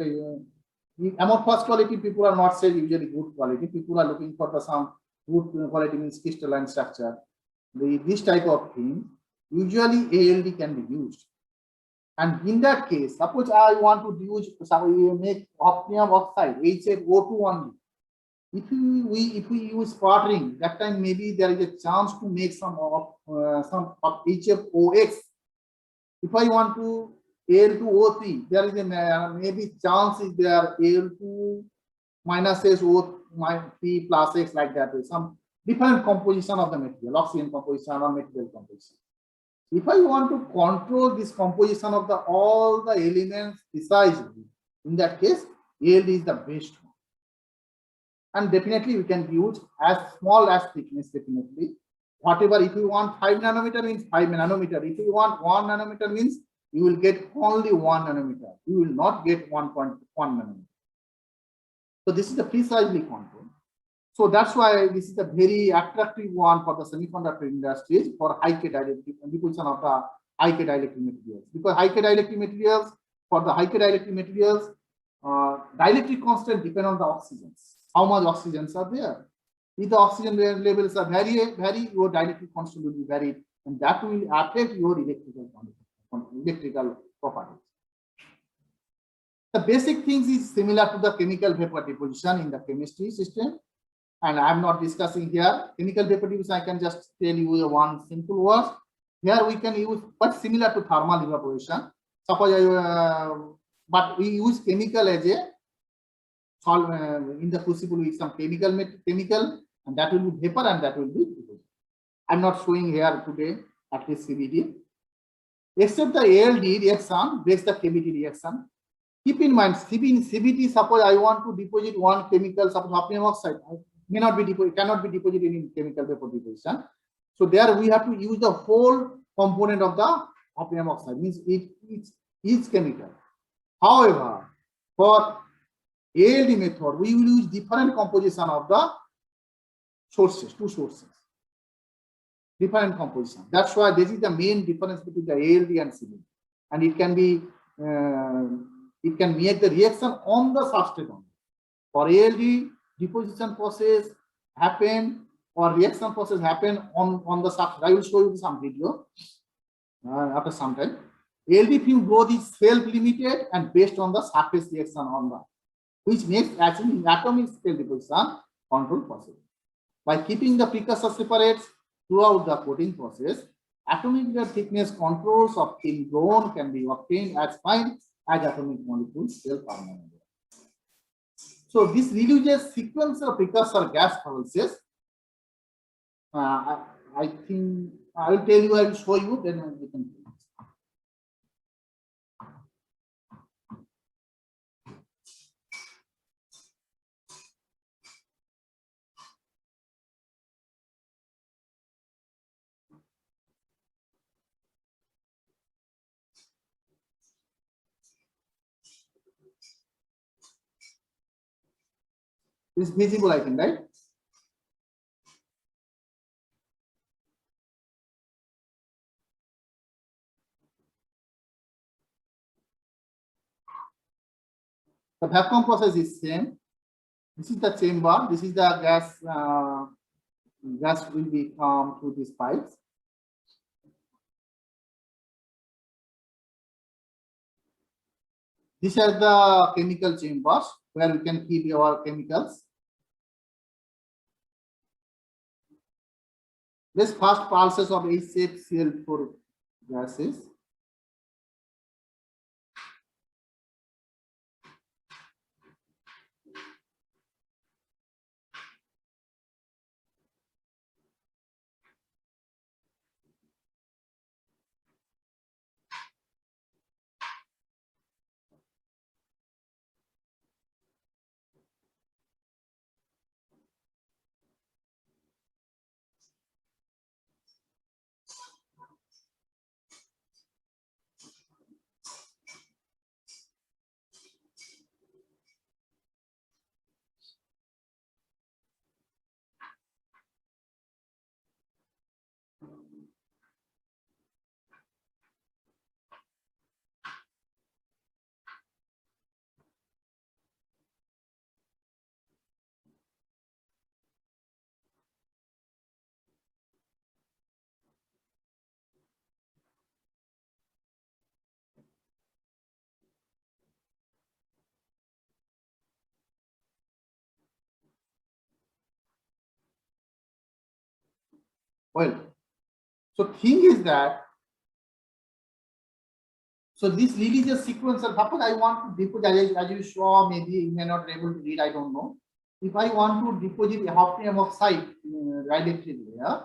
amorphous quality people are not saying usually good quality. People are looking for the some good quality means crystalline structure. This type of thing usually ALD can be used. And in that case, suppose I want to use make hafnium oxide HFO2 only. If we use sputtering, that time maybe there is a chance to make some of HFOX. If I want to Al2O3, there is a maybe chance is there Al2 minus SO3 plus X like that. Some different composition of the material, oxygen composition or material composition. If I want to control this composition of all the elements precisely, in that case, ALD is the best one. And definitely we can use as small as thickness, definitely. Whatever, if you want 5 nanometer means 5 nanometer. If you want 1 nanometer means you will get only 1 nanometer. You will not get 1.1 nanometer. So this is the precisely control. So that's why this is a very attractive one for the semiconductor industries for high-K dielectric deposition of the high-K dielectric materials. Because high-K dielectric materials, for the high-K dielectric materials, dielectric constant depend on the oxygens. How much oxygens are there? If the oxygen levels are vary, your dielectric constant will be varied, and that will affect your electrical properties. The basic things is similar to the chemical vapor deposition in the chemistry system, and I'm not discussing here. Chemical vapor deposition, I can just tell you one simple word. Here we can use, but similar to thermal evaporation. Suppose, but we use chemical as a in the crucible with some chemical, and that will be vapor and that will be deposition. I'm not showing here today at least CVD. Except the ALD reaction breaks the KBT reaction. Keep in mind, CVT, suppose I want to deposit one chemical, suppose hafnium oxide, cannot be deposited in chemical vapor deposition. So there we have to use the whole component of the hafnium oxide, means it is chemical. However, for ALD method, we will use different composition of the sources, two sources. Different composition. That's why this is the main difference between the ALD and CVD. And it can be, it can make the reaction on the substrate only. For ALD, deposition process happen or reaction process happen on the substrate. I will show you some video after some time. ALD film growth is self-limited and based on the surface reaction on the, which makes actually atomic scale deposition control possible. By keeping the precursor separates throughout the coating process, atomic thickness controls of thin zone can be obtained as fine as atomic molecules still permanent. So this reduces sequential precursor gas pulses. I think I will tell you, I will show you, then we can. It's visible, I think, right? The vacuum process is same. This is the chamber. This is the gas. Gas will be come through these pipes. These are the chemical chambers where we can keep our chemicals. This first pulses of HCl4 gases. Well, so thing is that, so this releases sequential. Suppose I want to deposit, as you saw, maybe you may not be able to read, I don't know. If I want to deposit a hafnium oxide dielectric layer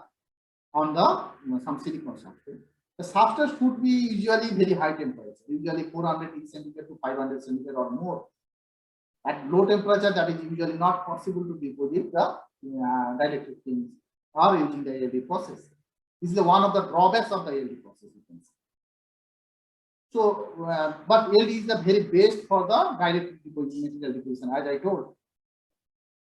on the some silicon substrate, the substrate should be usually very high temperature, usually 400 centigrade to 500 centigrade or more. At low temperature, that is usually not possible to deposit the dielectric things or using the ALD process. This is one of the drawbacks of the ALD process, you can say. So, but ALD is the very best for the dielectric deposition, material deposition, as I told.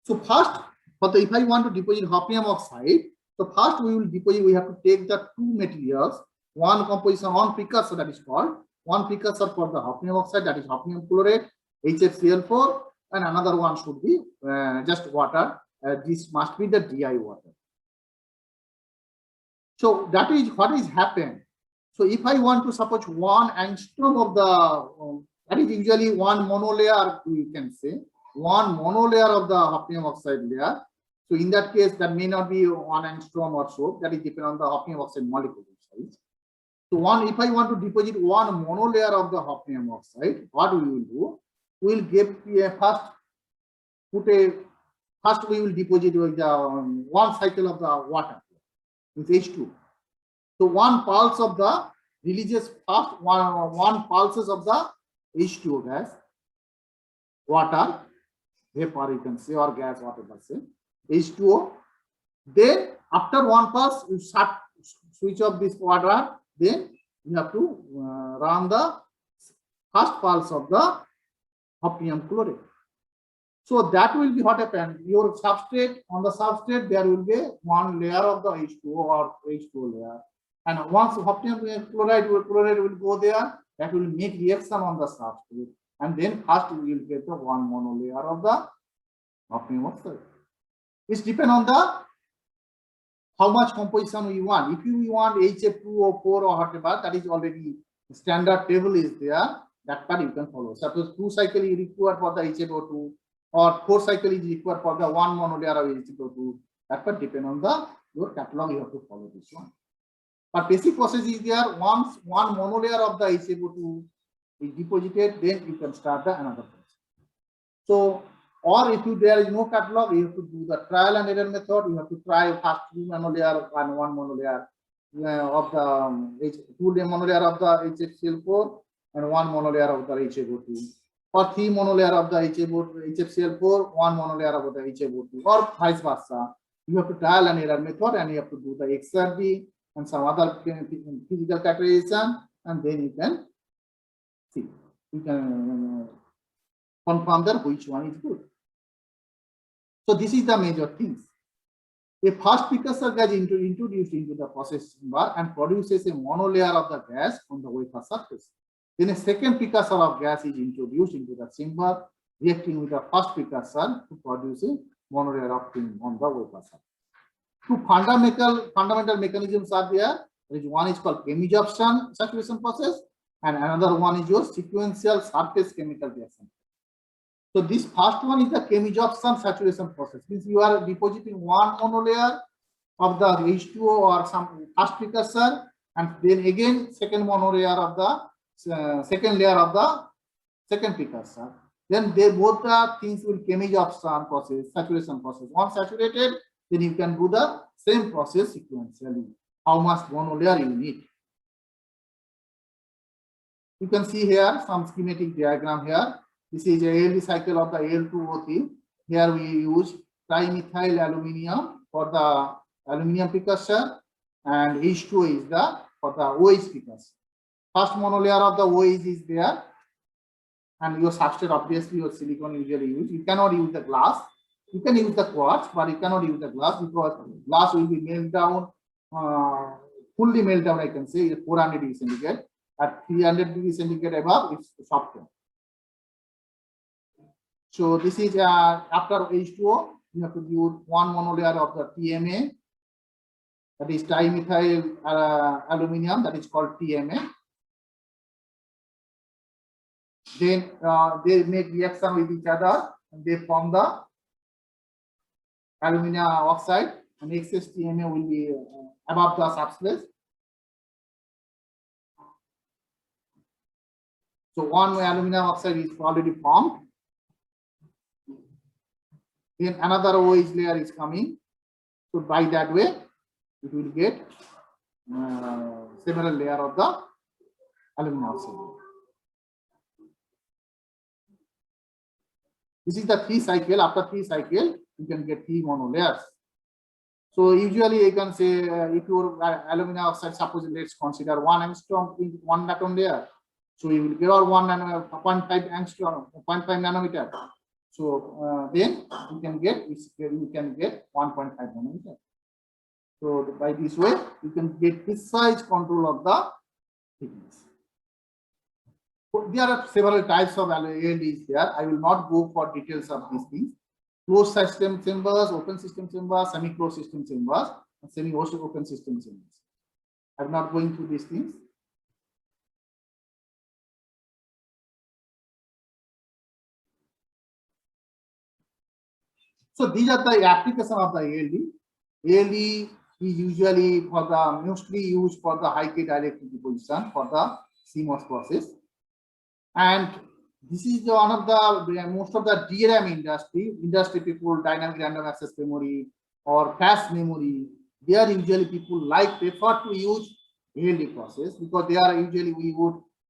So first, But if I want to deposit hafnium oxide, so first we will deposit, we have to take the two materials, one composition, one precursor that is called, one precursor for the hafnium oxide, that is hafnium chloride, HFCl4, and another one should be just water. This must be the DI water. So that is what is happened. So if I want to suppose 1 angstrom of the, that is usually one monolayer, we can say, one monolayer of the hafnium oxide layer. So in that case, that may not be 1 angstrom or so, that is depend on the hafnium oxide molecule size. So if I want to deposit one monolayer of the hafnium oxide, what we will do? We will give first we will deposit with the one cycle of the water with H2. So one pulse of the releases first one pulses of the H2O gas, water, vapor you can say, or gas, whatever say, H2O. Then after one pulse, you switch off this water, then you have to run the first pulse of the hafnium chloride. So that will be what happened. Your substrate, on the substrate, there will be one layer of the H2O or H2O layer. And once hafnium chloride will go there, that will make reaction on the substrate. And then first we will get the one monolayer of the hafnium oxide. It depends on the how much composition we want. If you want HF2O4 or whatever, that is already standard table is there. That part you can follow. Suppose 2 cycle is required for the HFO2, or 4 cycle is required for the one monolayer of HFO2. That part depend on the your catalog. You have to follow this one. But basic process is there. Once one monolayer of the HFO2 is deposited, then you can start the another process. So, or if there is no catalog, you have to do the trial and error method. You have to try first 2 monolayer and 1 monolayer of the 2 monolayer of the HFCl4 and 1 monolayer of the HFO2, or 3 monolayer of the HFCl4, 1 monolayer of the HFO2, or vice versa. You have to trial and error method, and you have to do the XRD and some other physical characterization, and then you can see, you can confirm that which one is good. So this is the major things. A first precursor gas introduced into the process chamber and produces a monolayer of the gas on the wafer surface. Then a second precursor of gas is introduced into the chamber, reacting with the first precursor to produce a monolayer of film on the wafer surface. Two fundamental mechanisms are there. One is called chemisorption saturation process, and another one is your sequential surface chemical reaction. So this first one is the chemisorption saturation process. Means you are depositing one monolayer of the H2O or some first precursor, and then again second monolayer of the second layer of the second precursor. Then they both the things will chemisorption process, saturation process. Once saturated, then you can do the same process sequentially. How much monolayer you need. You can see here some schematic diagram here. This is a ALD cycle of the Al2O3. Here we use trimethyl aluminium for the aluminium precursor, and H2O is the for the OH precursor. First monolayer of the OH is there, and your substrate obviously your silicon usually use. You cannot use the glass. You can use the quartz, but you cannot use the glass because glass will be melt down, fully melt down. I can say 400 degrees centigrade. At 300 degrees centigrade above, it's softer. So this is after H2O, you have to use one monolayer of the TMA, that is trimethyl aluminium, that is called TMA. Then they make reaction with each other, and they form the aluminium oxide, and excess TMA will be above the substrate. So one aluminium oxide is already formed. Then another OH layer is coming. So by that way, it will get several layer of the aluminum oxide. This is the 3 cycle. After 3 cycle, you can get 3 monolayers. So usually you can say if your aluminum oxide, suppose let's consider 1 angstrom in 1 atom layer. So you will get 0.5 angstrom, 0.5 nanometer. So then you can get 1.5 nanometer. So by this way, you can get precise control of the thickness. There are several types of ALDs there. I will not go for details of these things. Closed system chambers, open system chambers, semi-closed system chambers, and semi-hosted open system chambers. I'm not going through these things. So these are the application of the ALD. ALD is usually mostly used for the high K dielectric deposition for the CMOS process. And this is one of the most of the DRAM industry people, dynamic random access memory or flash memory. They are usually people prefer to use ALD process because they are usually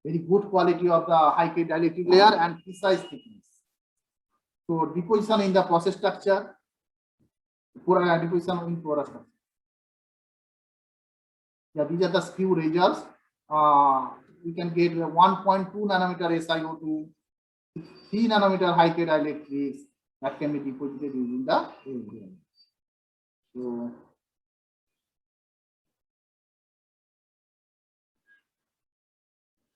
very good quality of the high K dielectric layer and precise thickness. So deposition in the process structure, deposition in porous structure. Yeah, these are the skew results. We can get 1.2 nanometer SiO2, 3 nanometer high K dielectrics that can be deposited using the ALD. So,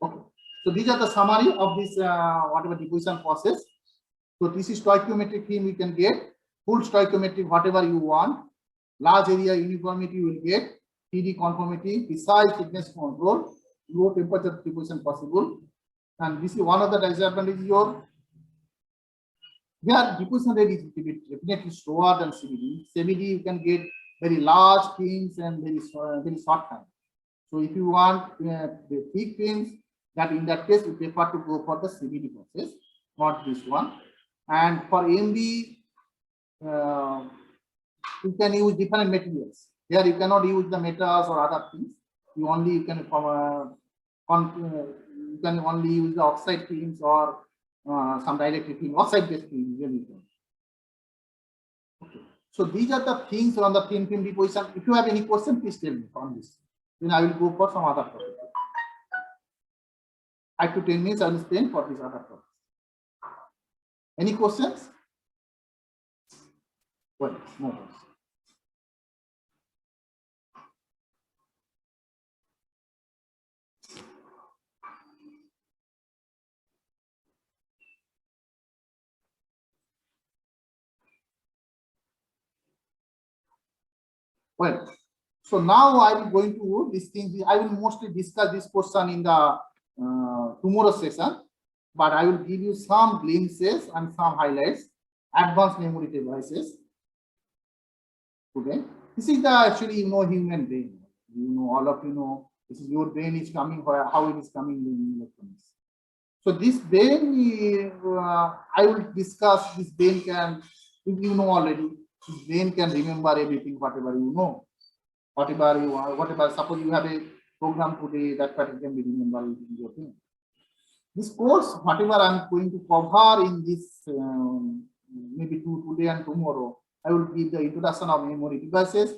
okay. So these are the summary of this whatever deposition process. So this is stoichiometric film we can get, full stoichiometric whatever you want, large area uniformity you will get, 3D conformity, precise thickness control, low temperature deposition possible. And this is one of the disadvantages here deposition rate is definitely slower than CVD. CVD you can get very large films and very short time. So if you want the thick films, that in that case you prefer to go for the CVD process, not this one. And for AMD, you can use different materials. Here you cannot use the metals or other things. You can only use the oxide films or some dielectric film, oxide based film usually. Okay. So these are the things on the thin film deposition. If you have any question, please tell me on this. Then I will go for some other topic. 5 to 10 minutes I will spend for this other topic. Any questions? Well, no questions. Well, so now I will going to these things. I will mostly discuss this question in the tomorrow session, but I will give you some glimpses and some highlights. Advanced memory devices today. This is the actually human brain. All of you know this is your brain is coming how it is coming in electronics. So this brain I will discuss. This brain can, if you know already, this brain can remember everything whatever you know, whatever you are, whatever. Suppose you have a program today that can be remembered in your brain. This course, whatever I'm going to cover in this maybe today and tomorrow, I will give the introduction of memory devices.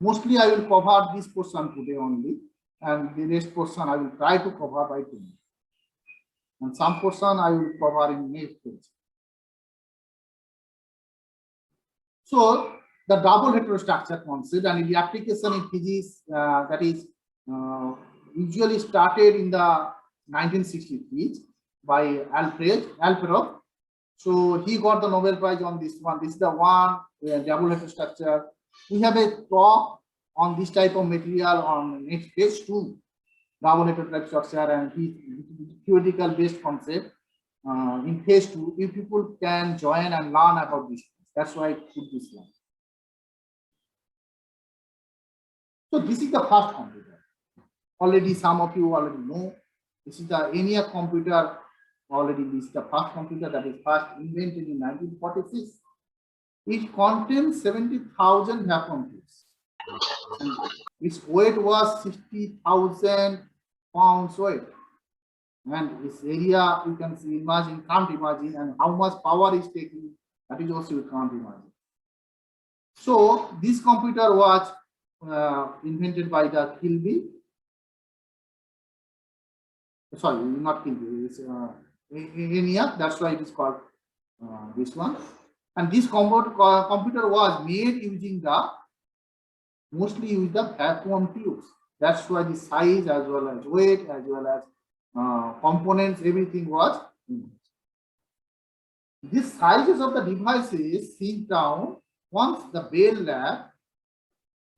Mostly I will cover this portion today only, and the rest portion I will try to cover by tomorrow. And some portion I will cover in next page. So the double heterostructure concept and the application in physics that is usually started in the 1963 by Alfred. So he got the Nobel Prize on this one. This is the one double heterostructure. We have a talk on this type of material on next page 2, double heterostructure and theoretical based concept in phase 2. If people can join and learn about this, that's why I put this one. So this is the first computer. Already some of you already know. This is the ENIAC computer. Already this is the first computer that is first invented in 1946. It contains 70,000 vacuum tubes. Its weight was 60,000 pounds weight. And its area you can see, can't imagine, and how much power is taking, that is also you can't imagine. So this computer was invented by the Kilby. Sorry, not Kilby, it's ENIAC, that's why it is called this one. And this computer was made using mostly use the vacuum tubes. That's why the size as well as weight as well as components, everything was used. These sizes of the devices shrink down once the Bell Lab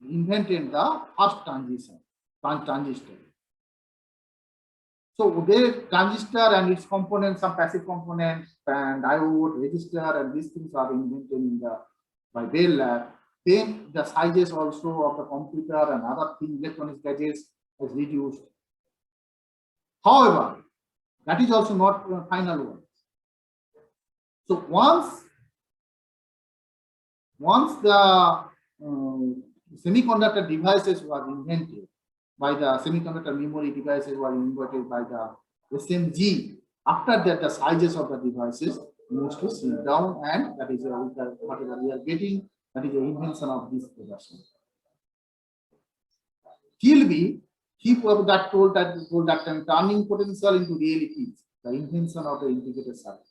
invented the first transistor. So the transistor and its components, some passive components and diode, resistor, and these things are invented by Bell Lab. Then the sizes also of the computer and other things, electronic gadgets, is reduced. However, that is also not the final one. So once the semiconductor devices were invented by the semiconductor memory devices were invented by the SMG, after that the sizes of the devices mostly shrink down, and that is whatever we are getting, that is the invention of this production. Kilby, he told that turning potential into realities, the invention of the integrated circuit.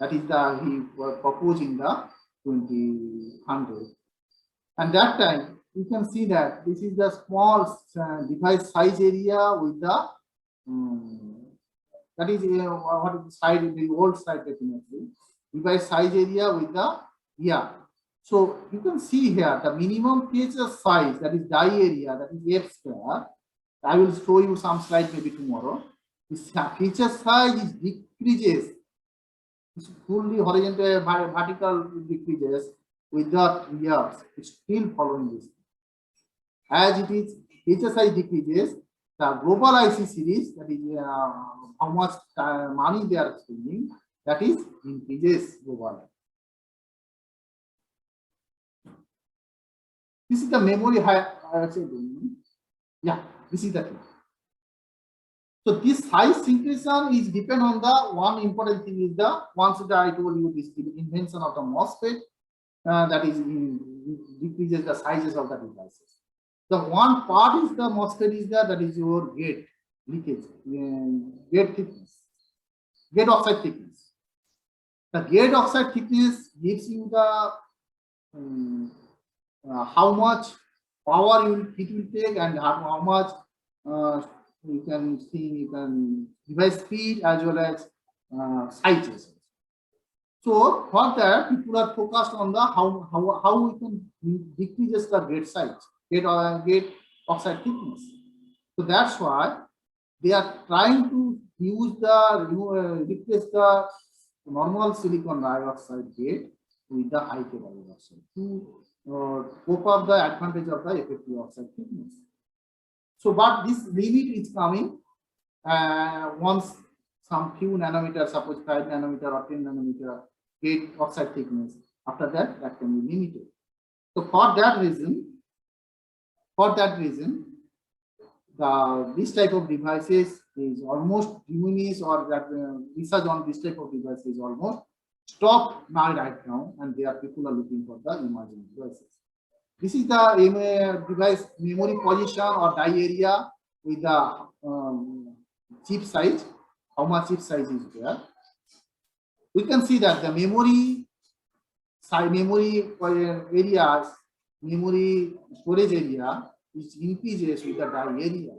That is he proposed in the 2000. And that time you can see that this is the small device size area with the that is what is the side in the old side definitely device size area with the So you can see here the minimum feature size, that is die area, that is F square. I will show you some slide maybe tomorrow. This feature size is decreases. It's fully horizontal, vertical decreases without years. It's still following this. As it is, feature size decreases. The global IC series, that is how much money they are spending, that is increases globally. This is the memory this is the thing. So this size syncretion is depend on the one important thing is the once I told you this invention of the MOSFET that is decreases the sizes of the devices. The one part is the MOSFET is there, that is your gate leakage, gate thickness, gate oxide thickness. The gate oxide thickness gives you the how much power it will take and how much you can see device speed as well as sizes. So for that people are focused on the how we can decrease the gate size, gate oxide thickness. So that's why they are trying to use the replace the normal silicon dioxide gate with the high capacity oxide to cope up the advantage of the effective oxide thickness. So, but this limit is coming once some few nanometers, suppose 5 nanometer or 10 nanometer gate oxide thickness. After that, that can be limited. So, for that reason, this type of devices is almost diminished, or that research on this type of devices is almost stopped right now, and people are looking for the emerging devices. This is the device memory position or die area with the chip size, how much chip size is there. We can see that the memory areas, memory storage area is increases with the die area.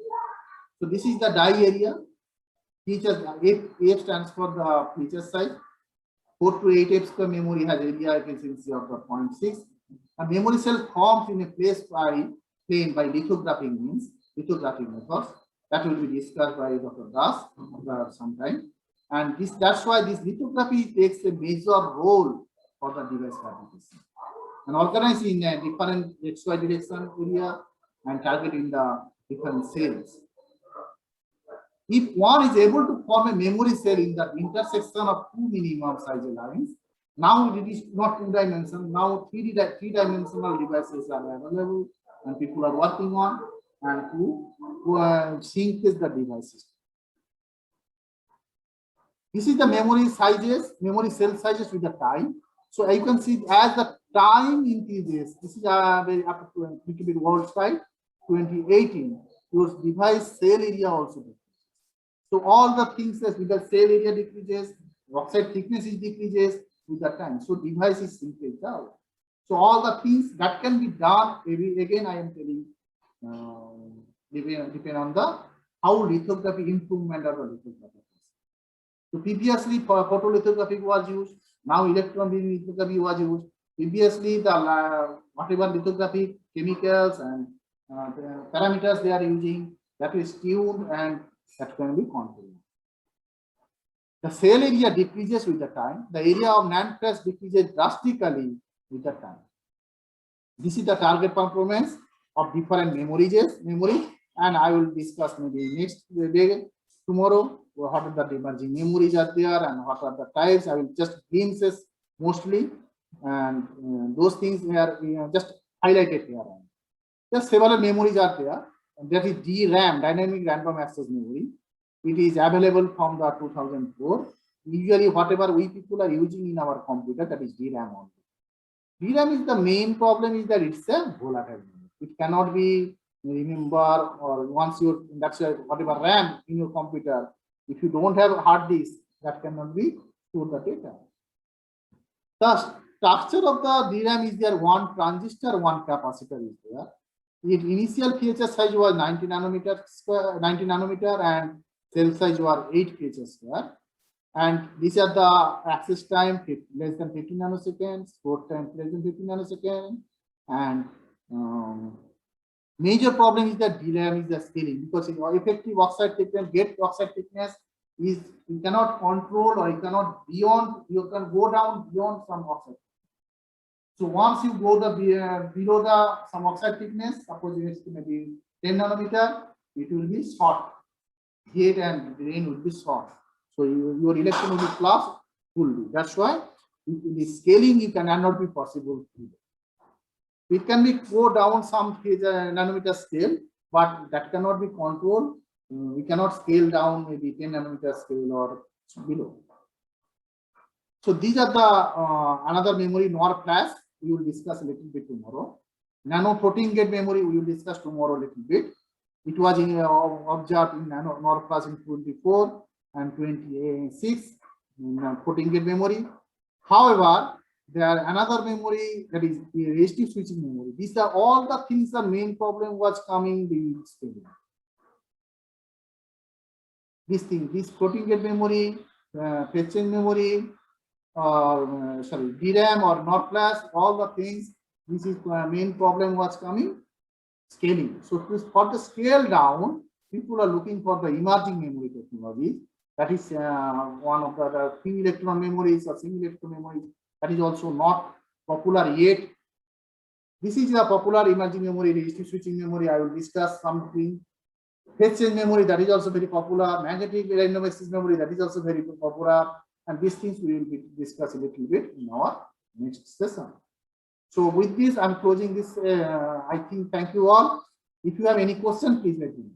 So this is the die area. F stands for the feature size. 4 to 8 F square memory has area efficiency of 0.6. A memory cell forms in a place plane by lithography methods. That will be discussed by Dr. Das after some time. And that's why this lithography takes a major role for the device fabrication. And organized in a different XY direction area and targeting the different cells. If one is able to form a memory cell in the intersection of two minimum size lines, now it is not 2-dimensional, now 3-dimensional devices are available and people are working on and to synthesize the devices. This is the memory sizes, memory cell sizes with the time. So you can see as the time increases, this is a very up to a little bit worldwide, 2018, your device cell area also decreases. So all the things that with the cell area decreases, oxide thickness is decreases, with the time. So device is simplify out. So all the things that can be done, again I am telling, depend on the how lithography improvement of the lithography. So previously photolithography was used, now electron beam lithography was used. Previously the whatever lithography chemicals and the parameters they are using, that is tuned and that can be controlled. The cell area decreases with the time. The area of NAND flash decreases drastically with the time. This is the target performance of different memories, and I will discuss maybe next day, tomorrow, what are the emerging memories are there and what are the types. I will just glimpses mostly, and those things are just highlighted here. Just several memories are there, and that is DRAM, Dynamic Random Access Memory. It is available from the 2004. Usually, whatever we people are using in our computer, that is DRAM only. DRAM is the main problem is that it's a volatile memory. It cannot be remember, or once you that's whatever RAM in your computer. If you don't have a hard disk, that cannot be stored the data. The structure of the DRAM is there: one transistor, one capacitor is there. Its initial feature size was 90 nanometer square, 90 nanometer, and cell size was 8 feature square. And these are the access time less than 15 nanoseconds, stored time less than 15 nanoseconds, and major problem is that DRAM is the scaling, because effective oxide thickness, gate oxide thickness is you cannot control, or you cannot beyond, you can go down beyond some oxide. So once you go the below the some oxide thickness, suppose it's maybe 10 nanometer, it will be short. Gate and drain will be short. So your electron will be flushed fully. That's why in the scaling you cannot be possible. It can be go down some nanometer scale, but that cannot be controlled. We cannot scale down maybe 10 nanometer scale or below. So these are the another memory, NOR flash. We will discuss a little bit tomorrow. Nano floating gate memory we will discuss tomorrow a little bit. It was in, observed in NOR flash in 24 and 26 in floating gate memory. However, there are another memory, that is the resistive switching memory. These are all the things. The main problem was coming the scaling. This thing, this floating gate memory, phase change memory, or sorry, DRAM or NOR flash, all the things. This is main problem was coming scaling. So for the scale down, people are looking for the emerging memory technology. That is one of the thin electron memories or single electron memories. That is also not popular yet. This is a popular emerging memory, resistive switching memory. I will discuss something. Phase change memory, that is also very popular. Magnetic random access memory, that is also very popular. And these things we will discuss a little bit in our next session. So with this, I'm closing this. I think, thank you all. If you have any question, please let me know.